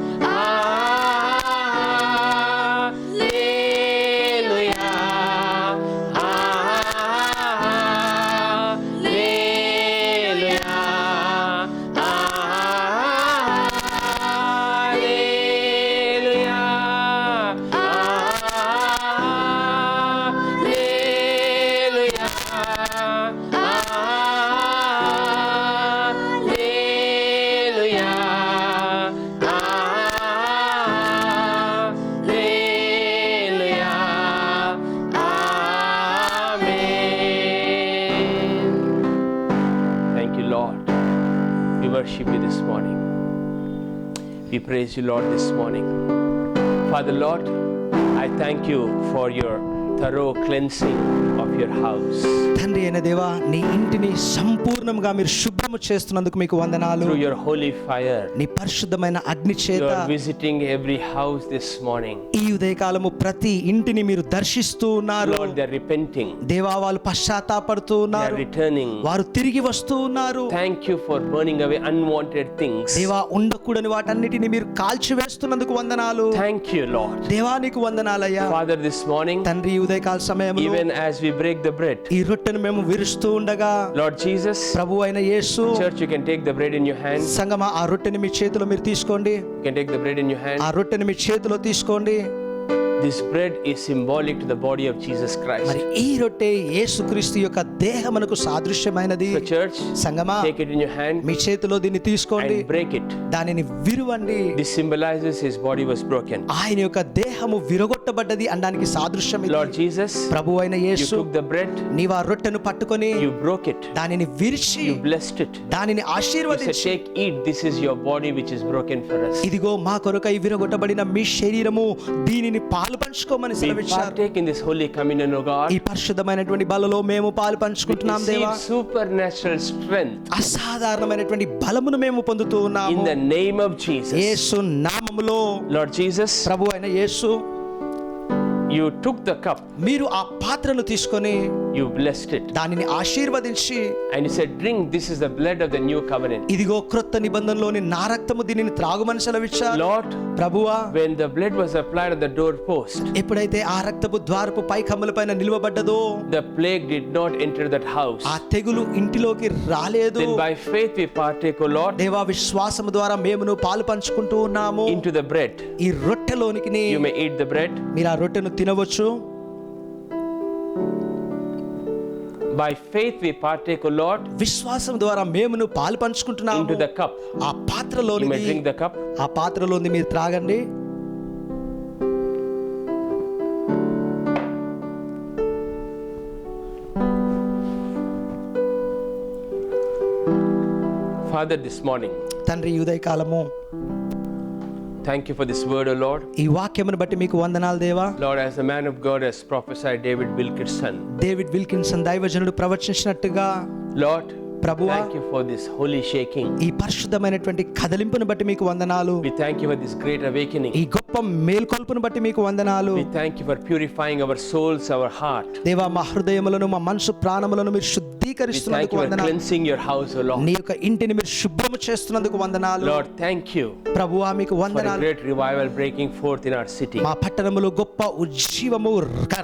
Thank you, Lord. We worship you this morning. We praise you, Lord, this morning. Father, Lord, I thank you for your thorough cleansing of your house. తండ్రి అయిన దేవా, నీ ఇంటిని సంపూర్ణంగా మీరు శుభ్రము చేస్తున్నందుకు మీకు వందనాలు. Through your holy fire, నీ పరిశుద్ధమైన అగ్ని you చేత are visiting every house this morning. ఈ ఉదయకాలము ప్రతి ఇంటిని మీరు దర్శిస్తూ ఉన్నారు. Lord, they are repenting. దేవా, వాళ్ళు పశ్చాత్తాపడుతూ They are ఉన్నారు. returning. వారు తిరిగి వస్తూ ఉన్నారు. Thank you for burning away unwanted things. దేవా, ఉండకూడని వాటన్నిటిని మీరు కాల్చివేస్తున్నందుకు వందనాలు. Thank you, Lord. దేవా, నీకు వందనాలయ్యా. Father, this morning, తండ్రి, ఈ ఉదయకాల సమయంలో even as we break the bread, ఈ రొట్టెను మేము విరుస్తూ ఉండగా, Lord Jesus, ప్రభు అయిన యేసు, church, you can take the bread in your hand. సంగమా, ఆ రొట్టెని మీ చేతిలో మీరు తీసుకోండి. You can take the bread in your hand. ఆ రొట్టెని మీ చేతిలో తీసుకోండి. This bread is symbolic to the body of Jesus Christ. మరి ఈ రొట్టె యేసుక్రీస్తు యొక్క దేహమునకు సాదృశ్యమైనది. So church, సంగమా, take it in your hand మీ చేతిలో దీన్ని తీసుకోండి, and break it. దానిని విరువండి. This symbolizes his body was broken. ఆయన యొక్క దేహము విరగొట్టబడ్డది అనడానికి సాదృశ్యం ఇది. Lord Jesus, ప్రభు అయిన you Yesu, took the bread, నీవు ఆ రొట్టెను పట్టుకొని you broke it, దానిని విరిచి you blessed it. దానిని You said, ఆశీర్వదించి, take, eat, this is your body which is broken for us. ఇదిగో మా కొరకై విరగొట్టబడిన మీ శరీరము, దీనిని పాలు పంచుకోమని We సెలవిచ్చారు. partake in this holy communion, O God. ఈ పరిశుద్ధమైనటువంటి బలలో మేము పాలు We పంచుకుంటున్నాం దేవా. receive supernatural strength అసాధారణమైనటువంటి బలమును మేము పొందుతూ in ఉన్నాము the name of Jesus. యేసు నామములో. Lord Jesus, ప్రభు అయిన యేసు, you took the cup, మీరు ఆ పాత్రను తీసుకొని you blessed it, దానిని ఆశీర్వదించి, and you said, drink, this is the blood of the new covenant. ఇదిగో క్రొత్త నిబంధనలోని నా రక్తము, దీనిని త్రాగుమని సెలవిచ్చారు. Lord, ప్రభువా, when the blood was applied on the doorpost, ఎప్పుడైతే ఆ రక్తపు ద్వారపు పై కమ్ముల పైన నిలువబడ్డదో, the plague did not enter that house. ఆ తెగులు ఇంటిలోకి రాలేదు. Then by faith we partake, O Lord, దేవా, విశ్వాసము ద్వారా మేమును పాలు పంచుకుంటూ ఉన్నాము into the bread. ఈ రొట్టెలోనికి. You may eat the bread. మీరు ఆ రొట్టెను తినవచ్చు. By faith we partake, O Lord, విశ్వాసం ద్వారా మేమును పాలు పంచుకుంటున్నాము into the cup. ఆ You may పాత్రలోని. drink the cup. ఆ పాత్రలోని మీరు త్రాగండి. Father, this morning, తండ్రి, ఈ ఉదయకాలము thank you for this word, O Lord. ఈ వాక్యమును బట్టి మీకు వందనాలు దేవా. Lord, as the man of God has prophesied, David Wilkerson, David Wilkinson దైవజనుడు ప్రవచించినట్టుగా, Lord, ప్రభువా, thank you for this holy shaking. ఈ పరిశుద్ధమైనటువంటి కదలింపును బట్టి మీకు వందనాలు. We thank you for this great awakening. ఈ గొప్ప మేల్కొల్పును బట్టి మీకు వందనాలు. We thank you for purifying our souls, our heart. దేవా, మా హృదయములను, మా మనసు ప్రాణములను మీరు We thank శుద్ధీకరిస్తున్నందుకు you for వందనాలు. cleansing your house, O Lord. నీ యొక్క ఇంటిని మీరు శుభ్రము చేస్తున్నందుకు వందనాలు. Lord, thank you ప్రభువా, మీకు for a వందనాలు. great revival breaking forth in our city. మా పట్టణములో గొప్ప ఉజ్జీవము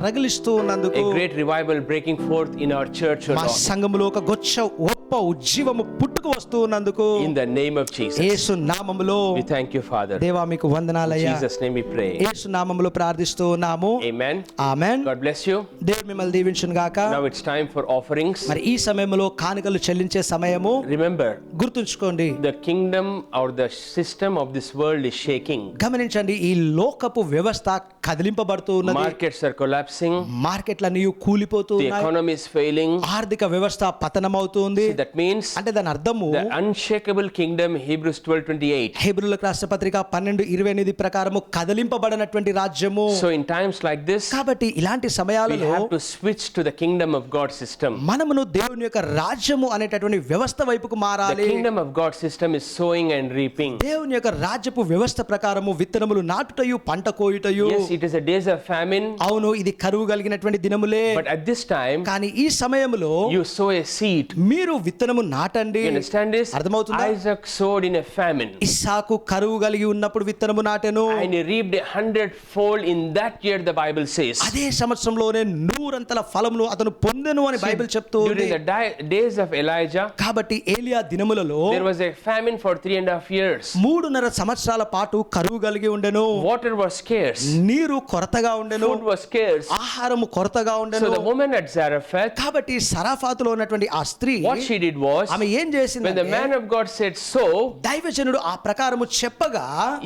రగిలిస్తూ ఉన్నందుకు, A great revival breaking forth in our church, O మా Lord. సంఘములో ఒక గొప్ప ఉజ్జీవము పుట్టుకు వస్తూ ఉన్నందుకు In the name of Jesus. యేసు నామములో We thank you, Father. దేవా, మీకు In వందనాలయ్యా. Jesus' name we pray. యేసు నామములో ప్రార్థిస్తూ ఉన్నాము. Amen. Amen. God bless you. దేవుడు మిమ్మల్ని దీవించును గాక. Now it's time for offerings. మరి ఈ సమయంలో కానుకలు చెల్లించే సమయము. Remember, గుర్తుంచుకోండి, the kingdom or the system of this world is shaking. గమనించండి, ఈ లోకపు వ్యవస్థ కదిలింపబడుతూ ఉన్నది. Markets are collapsing. మార్కెట్లన్నీ కూలిపోతూ The ఉన్నాయి. economy is failing. ఆర్థిక వ్యవస్థ పతనమవుతుంది. That means అంటే దాని అర్థము, the unshakable kingdom, Hebrews 12:28. హెబ్రీయులకు రాసిన పత్రిక 12:28 ప్రకారము కదిలింపబడినటువంటి రాజ్యము. So in times like this, కాబట్టి ఇలాంటి we సమయాలలో have to switch to the kingdom of God system. మనమును దేవుని యొక్క రాజ్యము అనేటటువంటి వ్యవస్థ వైపుకు The మారాలి. kingdom of God system is sowing and reaping. దేవుని యొక్క రాజ్యపు వ్యవస్థ ప్రకారము విత్తనములు నాటుటయు పంట కోయుటయు. Yes, it is a days of famine, అవును, ఇది కరువు కలిగినటువంటి దినములే. but at this time, కానీ ఈ సమయములో you sow a seed. మీరు విత్తనము నాటండి. You understand this? అర్థమవుతుందా? Isaac sowed in a famine, ఇస్సాకు కరువు కలిగి ఉన్నప్పుడు విత్తనము నాటెను. and he reaped 100-fold in that year, the Bible says. అదే సంవత్సరంలోనే 100 ఫలమును అతను పొందెను అని బైబిల్ చెప్తూ ఉంది. During the days of Elijah, కాబట్టి ఏలియా దినములలో there was a famine for 3.5 years. 3.5 సంవత్సరాల పాటు కరువు కలిగి ఉండెను. Water was scarce, నీరు కొరతగా ఉండెను. food was scarce. ఆహారము కొరతగా ఉండెను. So the woman at Zarephath, కాబట్టి సరాఫాతులో ఉన్నటువంటి ఆ స్త్రీ what she did was, ఆమె ఏం when the చేసిందంటే, man of God said so, దైవజనుడు ఆ ప్రకారము చెప్పగా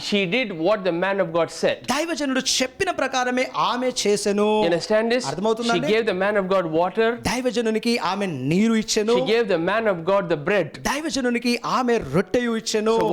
she did what the man of God said. దైవజనుడు చెప్పిన ప్రకారమే ఆమె చేసెను. You understand this? She అర్థమవుతుందండి? gave the man of God water. దైవజనునికి ఆమె నీరు ఇచ్చెను. She gave the man of God the bread. దైవజనునికి ఆమె రొట్టెయు ఇచ్చెను. So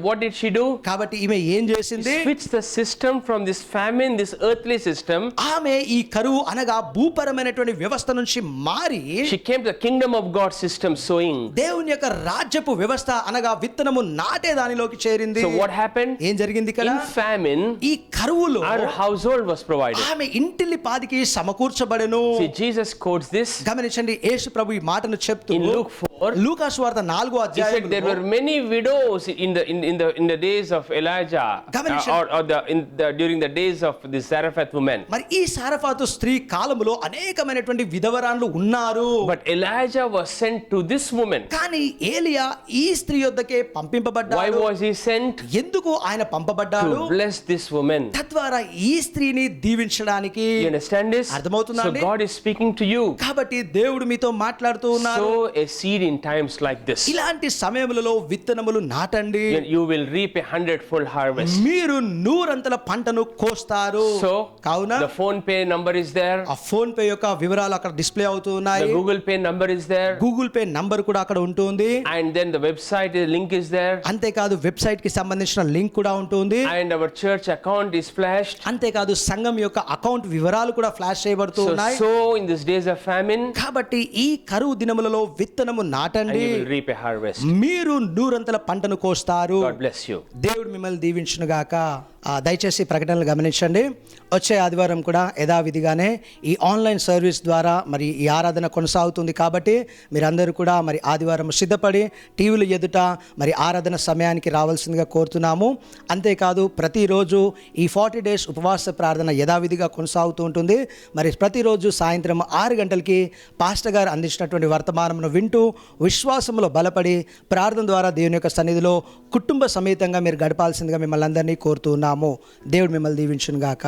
what did she do? కాబట్టి ఈమె ఏం చేసింది? Switch the system from this famine, this earthly system. ఆమె ఈ కరువు అనగా భూపరమైనటువంటి వ్యవస్థ నుంచి మారి She came to the kingdom of God system sowing. దేవుని యొక్క రాజ్యపు వ్యవస్థ అనగా విత్తనము నాటే దానిలోకి చేరింది. So what happened? ఏం జరిగింది ఇక్కడ? In famine, ఈ కరువులో our household was provided. ఆమె ఇంటిల్లి పాదికి సమకూర్చబడెను. See, Jesus quotes this గమనించండి, యేసు ప్రభు ఈ మాటను చెప్తూ in Luke 4. లూకాసు వార్త 4వ he said there అధ్యాయంలో were many widows in the days of Elijah, during the days of the Zarephath woman. మరి ఈ సారఫాతు స్త్రీ కాలములో అనేకమైనటువంటి విధవరాండ్లు ఉన్నారు. But Elijah was sent to this woman. కానీ ఏలియా ఈ స్త్రీ యొద్దకే Why పంపింపబడ్డాడు. was he sent? ఎందుకు ఆయన పంపబడ్డాడు? To bless this woman. తద్వారా ఈ స్త్రీని దీవించడానికి. You understand this? అర్థమవుతుందా So అండి? God is speaking to you. కాబట్టి దేవుడు మీతో మాట్లాడుతూ ఉన్నారు. Sow a seed in times like this. ఇలాంటి సమయములలో విత్తనములు నాటండి. You will reap a 100-fold harvest. మీరు 100 పంటను కోస్తారు. So కావున the phone pay number is there. ఆ ఫోన్ పే యొక్క వివరాలు అక్కడ డిస్ప్లే అవుతూ The ఉన్నాయి. Google Pay number is there. Google pay number కూడా అక్కడ ఉంటుంది. And then the website link is there. అంతేకాదు వెబ్సైట్ కి సంబంధించిన లింక్ కూడా ఉంటుంది. And our church account is flashed. అంతేకాదు సంఘం యొక్క అకౌంట్ వివరాలు కూడా ఫ్లాష్ చేయబడుతూ So ఉన్నాయి. sow in these days of famine, కాబట్టి ఈ కరువు దినములలో విత్తనము and నాటండి. you will reap a harvest. మీరు 100 పంటను కోస్తారు. God bless you. దేవుడు మిమ్మల్ని దీవించును గాక. దయచేసి ప్రకటనలు గమనించండి. వచ్చే ఆదివారం కూడా యథావిధిగానే ఈ ఆన్లైన్ సర్వీస్ ద్వారా మరి ఈ ఆరాధన కొనసాగుతుంది. కాబట్టి మీరందరూ కూడా మరి ఆదివారం సిద్ధపడి టీవీలు ఎదుట మరి ఆరాధన సమయానికి రావాల్సిందిగా కోరుతున్నాము. అంతేకాదు ప్రతిరోజు ఈ 40 డేస్ ఉపవాస ప్రార్థన యథావిధిగా కొనసాగుతూ ఉంటుంది. మరి ప్రతిరోజు సాయంత్రం 6 గంటలకి పాస్టర్ గారు అందించినటువంటి వర్తమానమును వింటూ విశ్వాసంలో బలపడి ప్రార్థన ద్వారా దేవుని యొక్క సన్నిధిలో కుటుంబ సమేతంగా మీరు గడపాల్సిందిగా మిమ్మల్ని అందరినీ కోరుతున్నాము. దేవుడు మిమ్మల్ని దీవించును గాక.